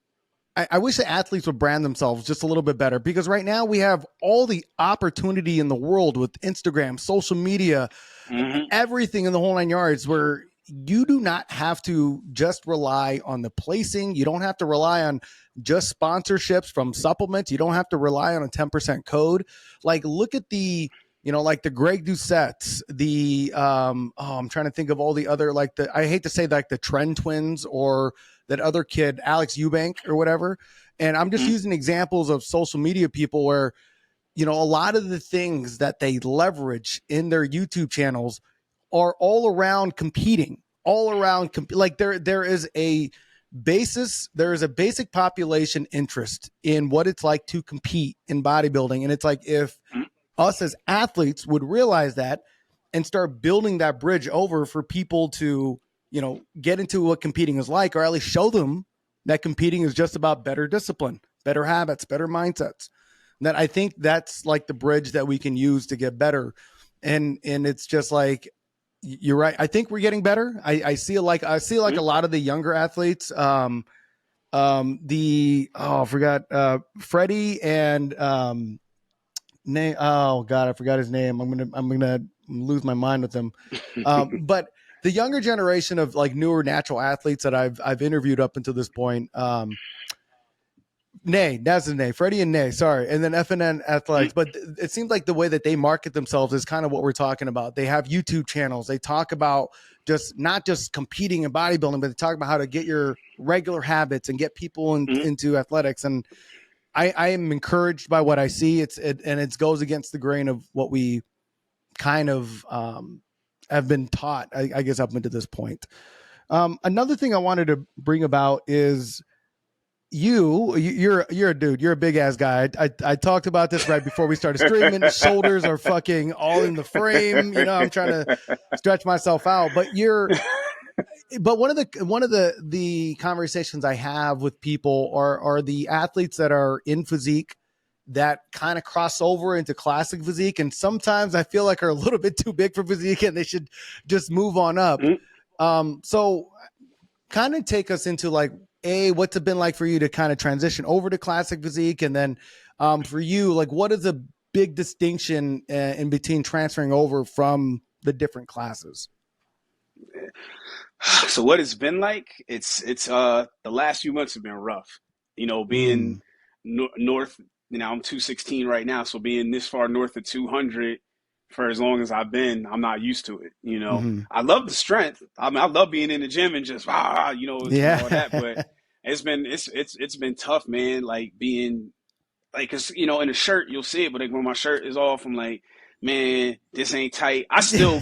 I wish the athletes would brand themselves just a little bit better, because right now we have all the opportunity in the world with Instagram, social media, Mm-hmm. everything in the whole 9 yards, where you do not have to just rely on the placing. You don't have to rely on just sponsorships from supplements. You don't have to rely on a 10% code. Like, look at the, like the Greg Doucette's, the, I'm trying to think of all the other, like I hate to say like the Trend Twins, or that other kid, Alex Eubank or whatever. And I'm just using examples of social media people where, a lot of the things that they leverage in their YouTube channels are all around competing, all around like there is a basic population interest in what it's like to compete in bodybuilding. And it's like, if us as athletes would realize that and start building that bridge over for people to, get into what competing is like, or at least show them that competing is just about better discipline, better habits, better mindsets. That I think that's like the bridge that we can use to get better. And it's just like, you're right. I think we're getting better. I see a lot of the younger athletes. I forgot Freddie and name. Oh God, I forgot his name. I'm gonna lose my mind with him. But the younger generation of like newer natural athletes that I've interviewed up until this point. Nay, that's his name, Freddie and Nay, sorry. And then FNN Athletics. But it seems like the way that they market themselves is kind of what we're talking about. They have YouTube channels. They talk about not just competing in bodybuilding, but they talk about how to get your regular habits and get people into athletics. And I am encouraged by what I see. And it goes against the grain of what we kind of have been taught, I guess, up until this point. Another thing I wanted to bring about is, you're a dude. You're a big ass guy. I talked about this right before we started streaming. Shoulders are fucking all in the frame. I'm trying to stretch myself out. But one of the conversations I have with people are the athletes that are in physique that kind of cross over into classic physique, and sometimes I feel like are a little bit too big for physique and they should just move on up. So kind of take us into like, what's it been like for you to kind of transition over to classic physique? And then for you, like, what is a big distinction in between transferring over from the different classes? So what it's been like, it's the last few months have been rough. Being north, I'm 216 right now, so being this far north of 200 for as long as I've been, I'm not used to it. I love the strength. I mean, I love being in the gym and just all that. But it's been tough, man. Like being like, cause in a shirt you'll see it, but like when my shirt is off, I'm like, man, this ain't tight. I still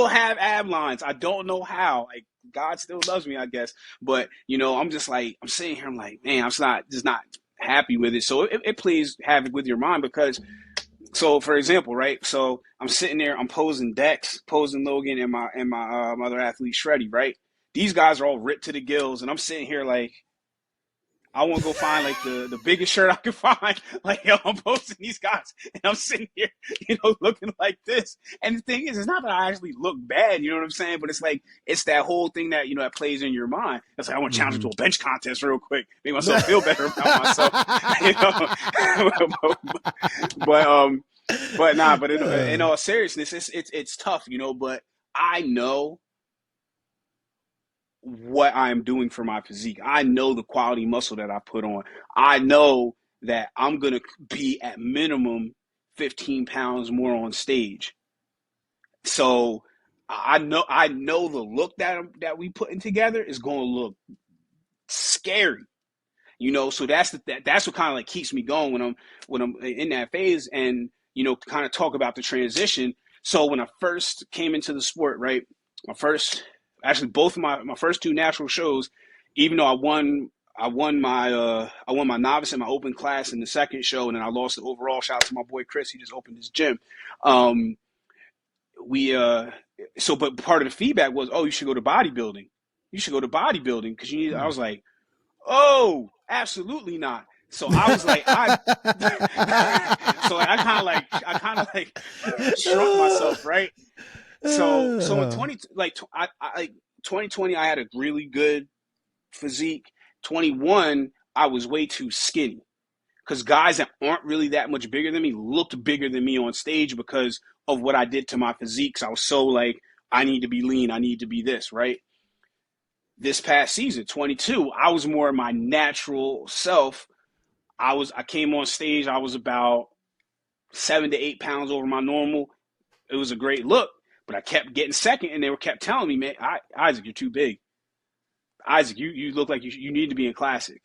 have ab lines. I don't know how. Like God still loves me, I guess. But I'm just like, I'm sitting here, I'm like, man, I'm just not happy with it. So it plays havoc with your mind because. So, for example, right? So I'm sitting there, I'm posing Dex, posing Logan, and my other athlete Shreddy, right? These guys are all ripped to the gills, and I'm sitting here like, I want to go find like the biggest shirt I can find. Like, yo, I'm posting these guys, and I'm sitting here, looking like this. And the thing is, it's not that I actually look bad, you know what I'm saying? But it's like, it's that whole thing that, that plays in your mind. It's like, I want to challenge to a bench contest real quick, make myself feel better about myself, but in all seriousness, it's tough, but I know what I'm doing for my physique. I know the quality muscle that I put on. I know that I'm going to be at minimum 15 pounds more on stage. So I know the look that we putting together is going to look scary. So that's what kind of like keeps me going when I'm in that phase, and kind of talk about the transition. So when I first came into the sport, right, both of my first two natural shows, even though I won my novice and my open class in the second show, and then I lost the overall. Shout out to my boy Chris, he just opened his gym. But part of the feedback was, oh, you should go to bodybuilding. You should go to bodybuilding because you need. I was like, oh, absolutely not. So I was like, I kind of shrunk myself, right? So in 2020, I had a really good physique. 21, I was way too skinny because guys that aren't really that much bigger than me looked bigger than me on stage because of what I did to my physique. I was so like, I need to be lean, I need to be this, right? This past season, 22, I was more my natural self. I came on stage, I was about 7 to 8 pounds over my normal. It was a great look, but I kept getting second, and they were kept telling me, man, Isaac, you're too big. Isaac, you look like you need to be in classic.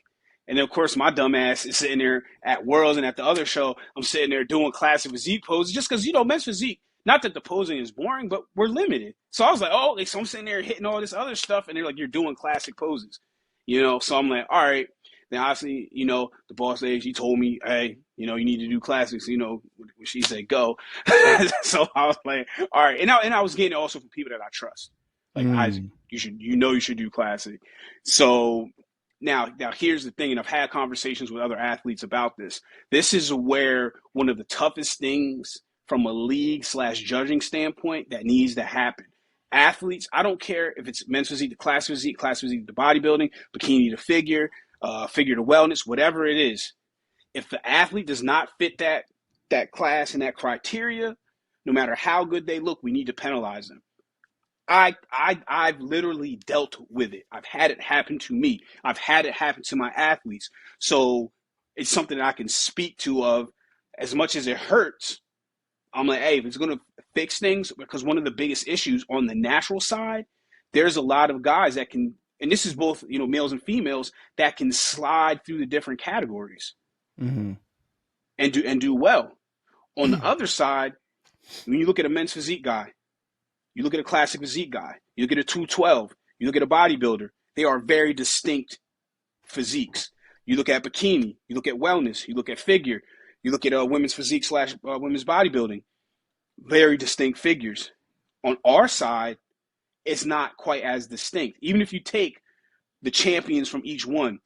And then, of course, my dumb ass is sitting there at Worlds and at the other show. I'm sitting there doing classic physique poses just because, men's physique, not that the posing is boring, but we're limited. So I was like, oh, so I'm sitting there hitting all this other stuff, and they're like, you're doing classic poses. So I'm like, all right. Then obviously, the boss lady, she told me, hey, you need to do classics, she said, go. So I was like, all right. And I was getting it also from people that I trust. Like, Isaac, you should do classic. So now here's the thing, and I've had conversations with other athletes about this. This is where one of the toughest things from a league/judging standpoint that needs to happen. Athletes, I don't care if it's men's physique to class physique to bodybuilding, bikini to figure, figure to wellness, whatever it is. If the athlete does not fit that class and that criteria, no matter how good they look, we need to penalize them. I've literally dealt with it. I've had it happen to me. I've had it happen to my athletes. So it's something that I can speak to of as much as it hurts. I'm like, hey, if it's going to fix things, because one of the biggest issues on the natural side, there's a lot of guys that can, and this is both, males and females, that can slide through the different categories and do well. On the other side, when you look at a men's physique guy, you look at a classic physique guy, you look at a 212, you look at a bodybuilder, they are very distinct physiques. You look at bikini, you look at wellness, you look at figure, you look at women's physique / women's bodybuilding, very distinct figures. On our side, it's not quite as distinct. Even if you take the champions from each one,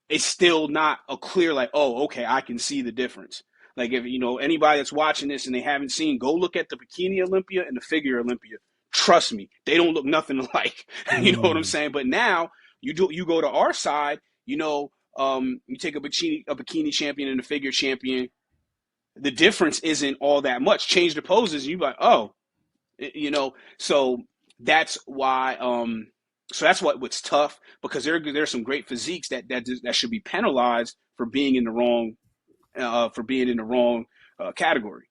it's still not a clear like, oh, okay, I can see the difference. Like if, anybody that's watching this and they haven't seen, go look at the bikini Olympia and the figure Olympia. Trust me, they don't look nothing alike. You know what I'm saying? But now you go to our side, you take a bikini champion and a figure champion. The difference isn't all that much. Change the poses, you like, oh, so that's why. So that's what's tough, because there's some great physiques that should be penalized for being in the wrong category.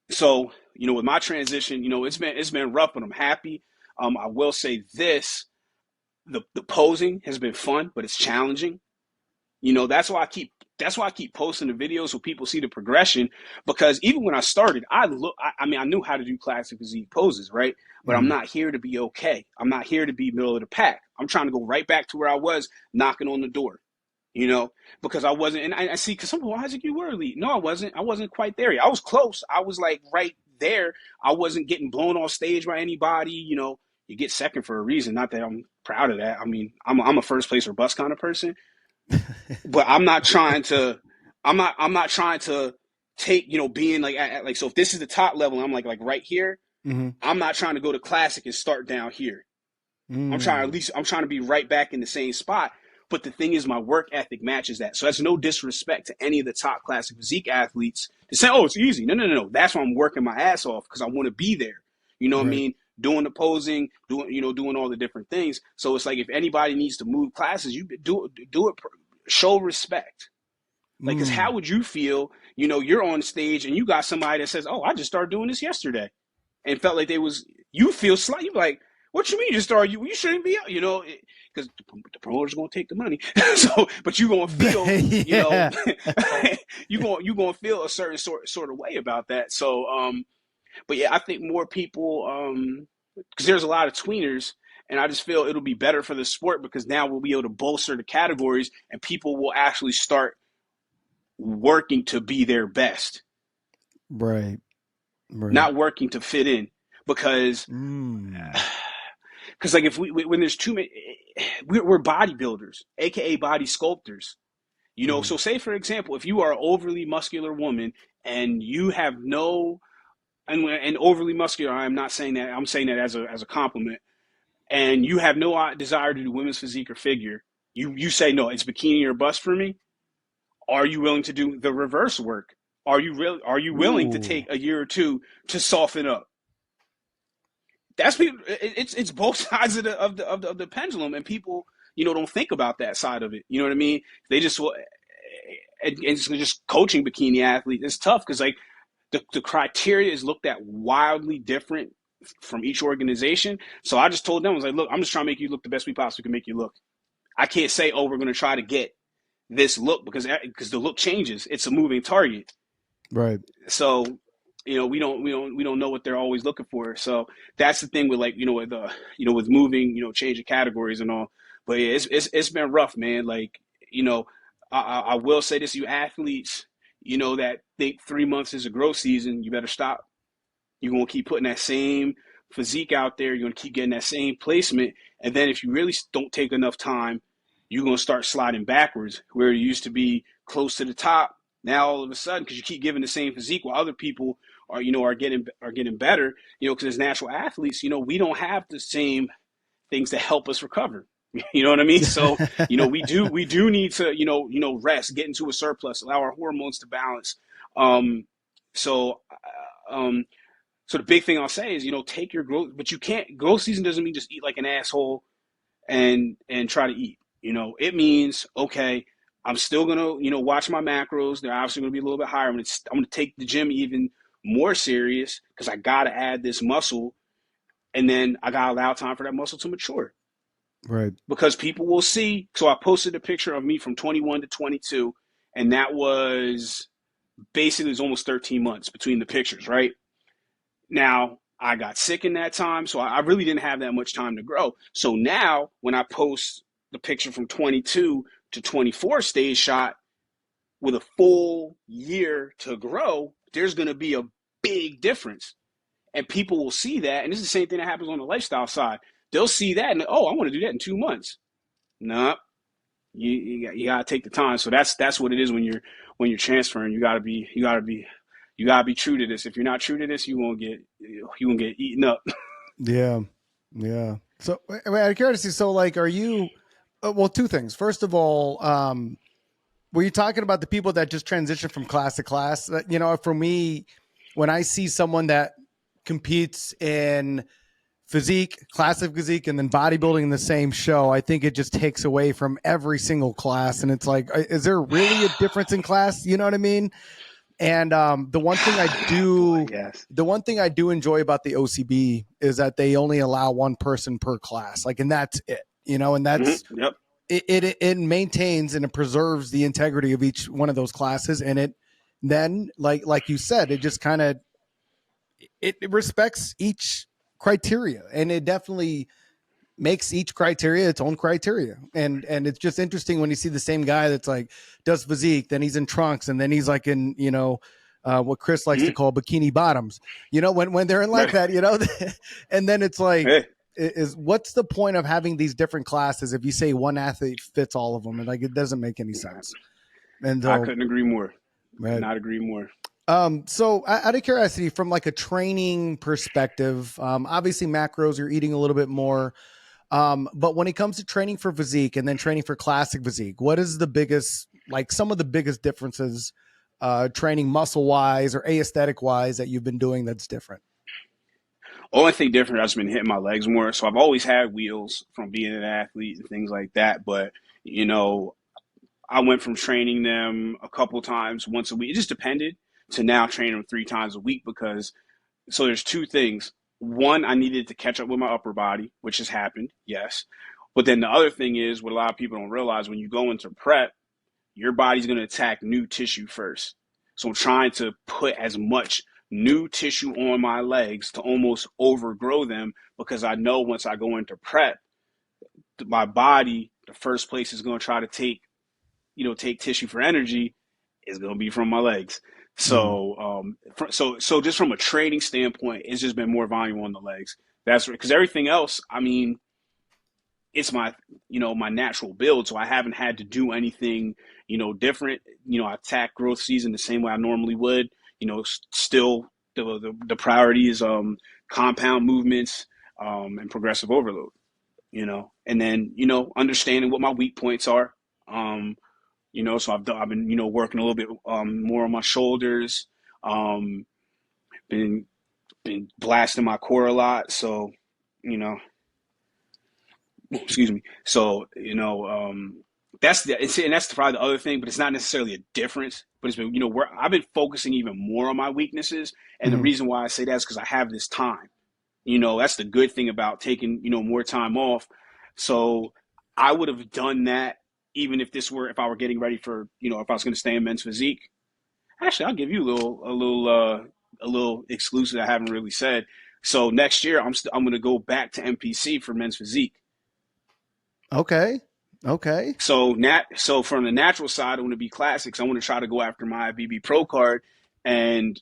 So with my transition, it's been rough, but I'm happy. I will say this: the posing has been fun, but it's challenging. That's why I keep posting the videos so people see the progression, because even when I started, I knew how to do classic physique poses, right? But I'm not here to be okay. I'm not here to be middle of the pack. I'm trying to go right back to where I was, knocking on the door, because I wasn't. And I see, because some people, Isaac, you were elite. No, I wasn't. I wasn't quite there yet. I was close. I was like right there. I wasn't getting blown off stage by anybody. You get second for a reason. Not that I'm proud of that. I mean, I'm a first place or bust kind of person. But I'm not trying to take, being like, so if this is the top level, I'm like right here. I'm not trying to go to classic and start down here. I'm trying to be right back in the same spot. But the thing is, my work ethic matches that. So that's no disrespect to any of the top classic physique athletes to say, oh, it's easy. No. That's why I'm working my ass off, because I want to be there. You know what I mean? Doing the posing, doing all the different things. So it's like, if anybody needs to move classes, you do it, show respect. Like, because how would you feel, you're on stage and you got somebody that says, oh, I just started doing this yesterday, and felt like you feel slight. You're like, what you mean you just started? You shouldn't be out, because the promoter's going to take the money. So, but you're going to feel, you're going to feel a certain sort of way about that. So, but yeah, I think more people, because there's a lot of tweeners, and I just feel it'll be better for the sport, because now we'll be able to bolster the categories and people will actually start working to be their best. Right. Not working to fit in, because like if when there's too many, we're bodybuilders, aka body sculptors. So say for example, if you are an overly muscular woman and you have no, and overly muscular, I'm not saying that, I'm saying that as a compliment. and you have no desire to do women's physique or figure, you say no, it's bikini or bust for me. Are you willing to do the reverse work? Are you willing to Ooh. take a year or two to soften up? That's people. It's both sides of the pendulum, and people don't think about that side of it. You know what I mean? They just and it's just coaching bikini athletes. It's tough because like the criteria is looked at wildly different from each organization. So I just told them, I was like, look, I'm just trying to make you look the best we possibly can make you look. I can't say, oh, we're going to try to get this look because the look changes. It's a moving target. Right. So we don't know what they're always looking for. So that's the thing with like with moving, changing categories and all. But yeah, it's been rough, man. Like I will say this: you athletes, that think 3 months is a growth season, you better stop. You're gonna keep putting that same physique out there. You're gonna keep getting that same placement, and then if you really don't take enough time, you're gonna start sliding backwards where you used to be close to the top. Now all of a sudden, because you keep giving the same physique while other people are getting better, because as natural athletes, we don't have the same things to help us recover. You know what I mean? So we do need to rest, get into a surplus, allow our hormones to balance. Um, so um, so the big thing I'll say is, take your growth, but you can't. Growth season doesn't mean just eat like an asshole and try to eat. It means okay. I'm still gonna watch my macros. They're obviously gonna be a little bit higher. I'm gonna take the gym even more serious because I gotta add this muscle, and then I gotta allow time for that muscle to mature Right. because people will see. So I posted a picture of me from 21 to 22, and that was basically, it was almost 13 months between the pictures, right? Now, I got sick in that time, so I really didn't have that much time to grow. So now, when I post the picture from 22 to 24 stage shot with a full year to grow, there's going to be a big difference. And people will see that. And this is the same thing that happens on the lifestyle side. They'll see that and, oh, I want to do that in 2 months. No, nope. You gotta take the time. So that's what it is when you're transferring. You gotta be true to this. If you're not true to this, you won't get eaten up. Yeah. Yeah. So, I mean, out of curiosity, so like, are you? Well, two things. First of all, were you talking about the people that just transition from class to class? For me, when I see someone that competes in physique, classic physique, and then bodybuilding in the same show, I think it just takes away from every single class. And it's like, is there really a difference in class? You know what I mean? And the one thing I Boy, do, yes. the one thing I do enjoy about the OCB is that they only allow one person per class, like, and that's it. And that's Yep. it maintains and it preserves the integrity of each one of those classes, and it then like you said, it just kind of it respects each criteria, and it definitely makes each criteria its own criteria. And it's just interesting when you see the same guy that's like does physique, then he's in trunks, and then he's like in what Chris likes to Mm-hmm. call bikini bottoms, when they're in like Right. that, and then it's like, Hey, is what's the point of having these different classes if you say one athlete fits all of them? And like, it doesn't make any sense. And I so, couldn't agree more. Could right. not agree more. So out of curiosity, from like a training perspective, obviously macros, you're eating a little bit more. But when it comes to training for physique and then training for classic physique, what is some of the biggest differences, training muscle wise or aesthetic wise, that you've been doing that's different? Only thing different, I've just been hitting my legs more. So I've always had wheels from being an athlete and things like that. But you know, I went from training them a couple times once a week. It just depended to now training them 3 times a week because so there's two things. One, I needed to catch up with my upper body, which has happened, yes. But then the other thing is what a lot of people don't realize when you go into prep, your body's going to attack new tissue first. So I'm trying to put as much new tissue on my legs to almost overgrow them because I know once I go into prep, my body, the first place is going to try to take tissue for energy is going to be from my legs. Mm. So, so just from a training standpoint, it's just been more volume on the legs. That's because everything else, I mean, it's my natural build, so I haven't had to do anything, different. I attack growth season the same way I normally would. Still the priority is compound movements and progressive overload. and then, understanding what my weak points are. So I've been, working a little bit more on my shoulders, um, been, been blasting my core a lot. So, you know, excuse me. So, and that's probably the other thing, but it's not necessarily a difference. But it's been, where I've been focusing even more on my weaknesses. And the Mhm. reason why I say that is because I have this time. That's the good thing about taking, more time off. So I would have done that even if I were getting ready for, if I was going to stay in men's physique. Actually, I'll give you a little exclusive I haven't really said. So next year, I'm going to go back to MPC for men's physique. Okay. Okay. So from the natural side, I want to be classics. I want to try to go after my IBB Pro card. And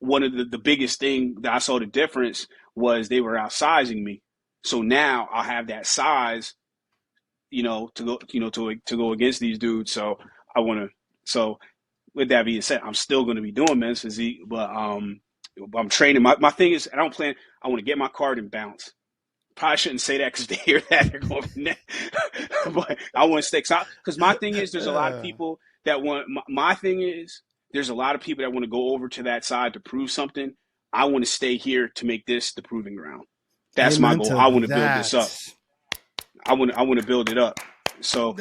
one of the biggest thing that I saw the difference was they were outsizing me. So now I'll have that size, to go against these dudes. So I want to. So with that being said, I'm still going to be doing men's physique, but I'm training. My thing is, I don't plan. I want to get my card and bounce. Probably shouldn't say that because they hear that they're going. But I want to stay because my thing is, there's a lot of people that want. My thing is, there's a lot of people that want to go over to that side to prove something. I want to stay here to make this the proving ground. That's my Amen goal. to I want to build this up. that. I want to build it up. So,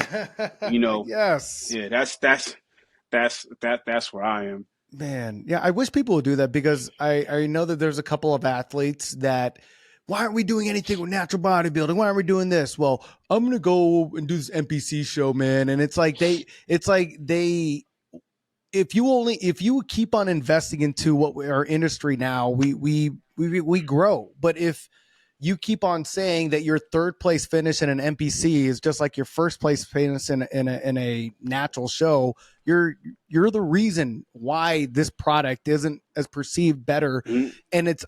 Yes. yeah, that's where I am. Man, yeah, I wish people would do that because I know that there's a couple of athletes that, why aren't we doing anything with natural bodybuilding? Why aren't we doing this? Well, I'm gonna go and do this NPC show, man. And it's like they if you keep on investing into our industry now, we grow. But if you keep on saying that your third place finish in an NPC is just like your first place finish in a natural show, you're the reason why this product isn't as perceived better. Mm-hmm. And it's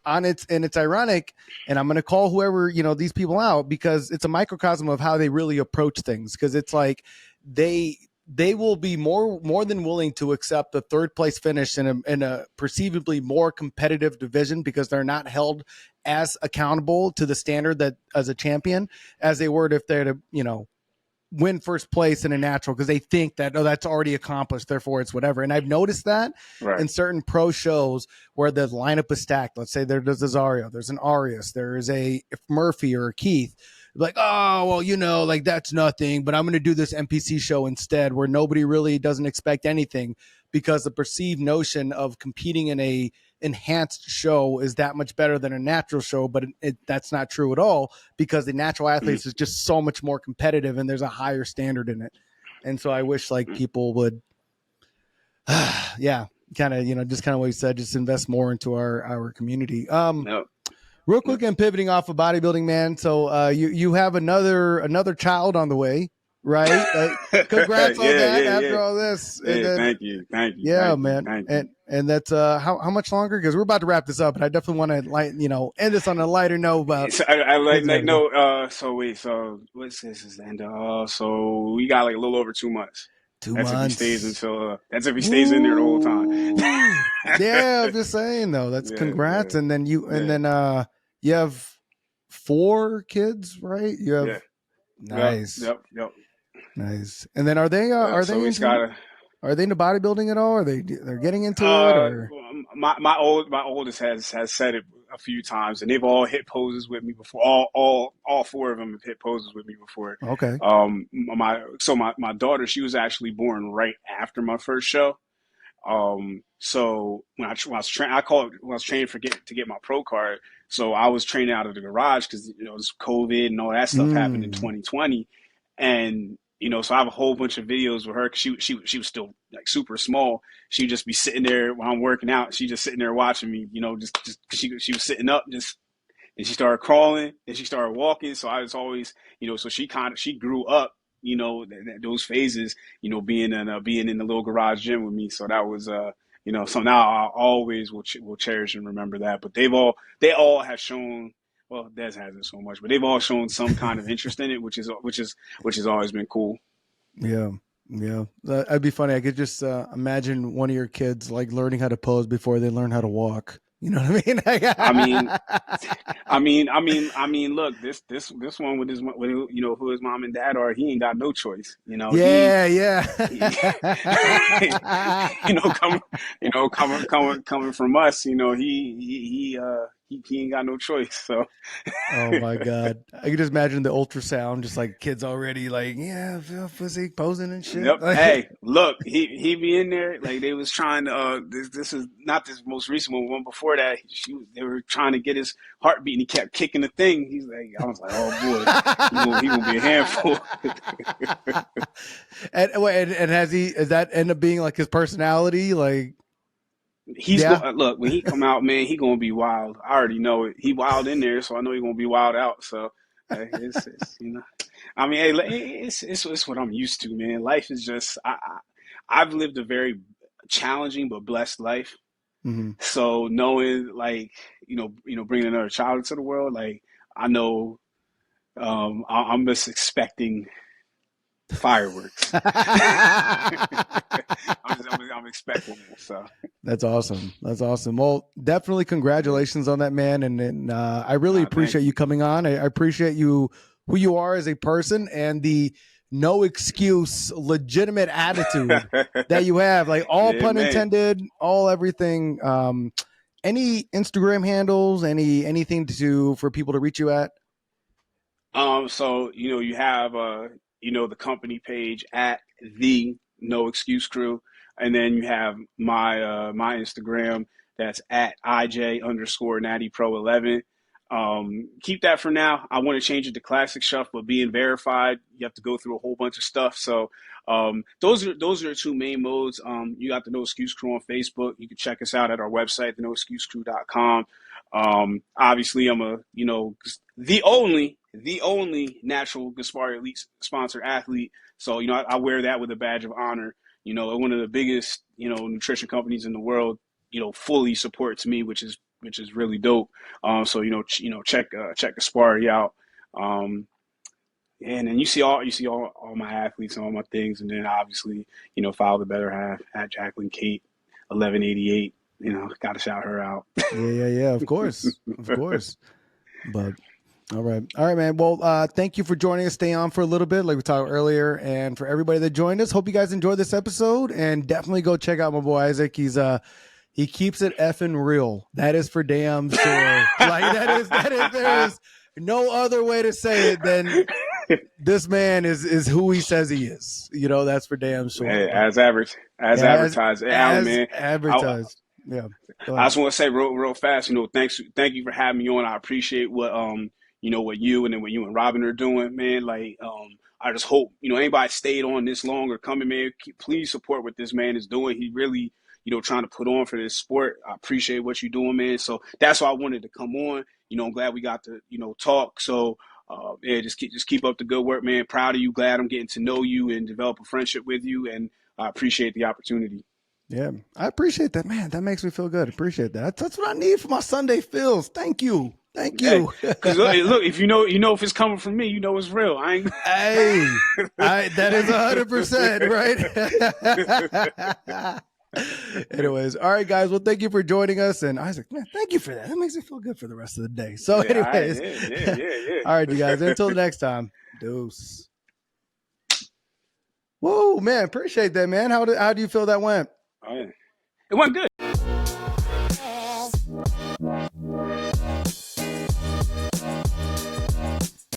ironic. And I'm going to call whoever, these people out, because it's a microcosm of how they really approach things. Cause it's like they will be more than willing to accept the third place finish in a perceivably more competitive division because they're not held as accountable to the standard that as a champion as they were if they're to, win first place in a natural, because they think that, oh, that's already accomplished, therefore it's whatever. And I've noticed that in certain pro shows where the lineup is stacked. Let's say there's a Zario, there's an Arias, there is a Murphy or a Keith. Like, oh, well, like that's nothing, but I'm going to do this NPC show instead where nobody really doesn't expect anything, because the perceived notion of competing in a enhanced show is that much better than a natural show, but that's not true at all, because the natural athletes is just so much more competitive and there's a higher standard in it. And so I wish like people would, yeah, kind of, just kind of what you said, just invest more into our community. Yep. Real quick, and pivoting off of bodybuilding, man. So you have another child on the way, right? Congrats on that. After all this, and then, thank you. Yeah, thank man. You, thank and that's how much longer? Because we're about to wrap this up, and I definitely want to end this on a lighter note. About so I like no. So wait. So what's this? Is the end? So we got like a little over 2 months. 2 that's months. If he stays until. That's if he stays in there the whole time. Yeah, I'm just saying though. That's congrats, and then you have 4 kids, right? You have nice. Yep. Nice. And then are they into bodybuilding at all? They're getting into it? Or? My oldest has said it a few times, and they've all hit poses with me before. All 4 of them have hit poses with me before. Okay. My daughter, she was actually born right after my first show. So when I was training to get my pro card. So I was training out of the garage because it was COVID and all that stuff happened in 2020, and so I have a whole bunch of videos with her because she was still like super small. She'd just be sitting there while I'm working out. She just sitting there watching me, just she was sitting up and she started crawling and she started walking. So I was always, so she grew up, those phases, being in the little garage gym with me. So that was, so now I always will cherish and remember that. But they all have shown. Well, Des hasn't so much, but they've all shown some kind of interest in it, which has always been cool. Yeah. That'd be funny. I could just imagine one of your kids like learning how to pose before they learn how to walk. You know what I mean, I Look, this one with with, who his mom and dad are, he ain't got no choice. Yeah, He yeah. coming, coming from us, he ain't got no choice. So, Oh my God. I can just imagine the ultrasound, just like kids already like, yeah, physique posing and shit. yep. Hey, look, he be in there like they was trying to. This is not this most recent one before that. They were trying to get his heartbeat, and he kept kicking the thing. I was like, oh boy, he gonna be a handful. And is that end up being like his personality? Like, He's yeah. going look when he come out, man. He gonna be wild. I already know it. He wild in there, so I know he gonna be wild out. So it's hey, it's what I'm used to, man. Life is just I've lived a very challenging but blessed life. Hmm. So knowing like bringing another child into the world, like I know I'm just expecting fireworks. I'm expecting it. So That's awesome. That's awesome. Well, definitely congratulations on that, man. And I really thank appreciate you you. coming on. I appreciate you, who you are as a person, and the no excuse, legitimate attitude that you have. Like, all Yeah, pun man. intended, all everything. Any Instagram handles, anything for people to reach you at? So you have the company page at the No Excuse Crew, and then you have my Instagram that's at IJ_Natty Pro 11. Keep that for now. I want to change it to Classic Shuff, but being verified, you have to go through a whole bunch of stuff. So those are the two main modes. You got the No Excuse Crew on Facebook. You can check us out at our website, thenoexcusecrew.com. Obviously, I'm the only natural Gaspari Elite sponsored athlete. So, I wear that with a badge of honor. One of the biggest, nutrition companies in the world, fully supports me, which is really dope. So, check Gaspari out. Um, and then you see all my athletes and all my things, and then obviously, follow the better half at Jacqueline Kate 1188. Got to shout her out. Yeah, yeah, yeah. Of course, of course. But all right, man. Well, thank you for joining us. Stay on for a little bit, like we talked earlier, and for everybody that joined us. Hope you guys enjoyed this episode, and definitely go check out my boy Isaac. He keeps it effing real. That is for damn sure. Like there is no other way to say it than this man is who he says he is. That's for damn sure. Hey, But as as advertised. Hey, Alan, as man, I, advertised. Yeah. Go I ahead. just want to say real fast, thank you for having me on. I appreciate what you and then what you and Robin are doing, man. Like, I just hope anybody stayed on this long or coming, man. Please support what this man is doing. He really, trying to put on for this sport. I appreciate what you're doing, man. So that's why I wanted to come on. I'm glad we got to, talk. So, yeah, just keep up the good work, man. Proud of you. Glad I'm getting to know you and develop a friendship with you, and I appreciate the opportunity. Yeah, I appreciate that, man. That makes me feel good. Appreciate that. That's what I need for my Sunday feels. Thank you. Thank Hey, you. because look, if if it's coming from me, it's real. I ain't. Hey, that is 100% right. Anyways, all right, guys. Well, thank you for joining us. And Isaac, man, thank you for that. That makes me feel good for the rest of the day. So, Yeah, all right, anyways, yeah. all right, you guys. Until the next time, deuce. Whoa, man, appreciate that, man. How do you feel that went? Oh, yeah. It went good.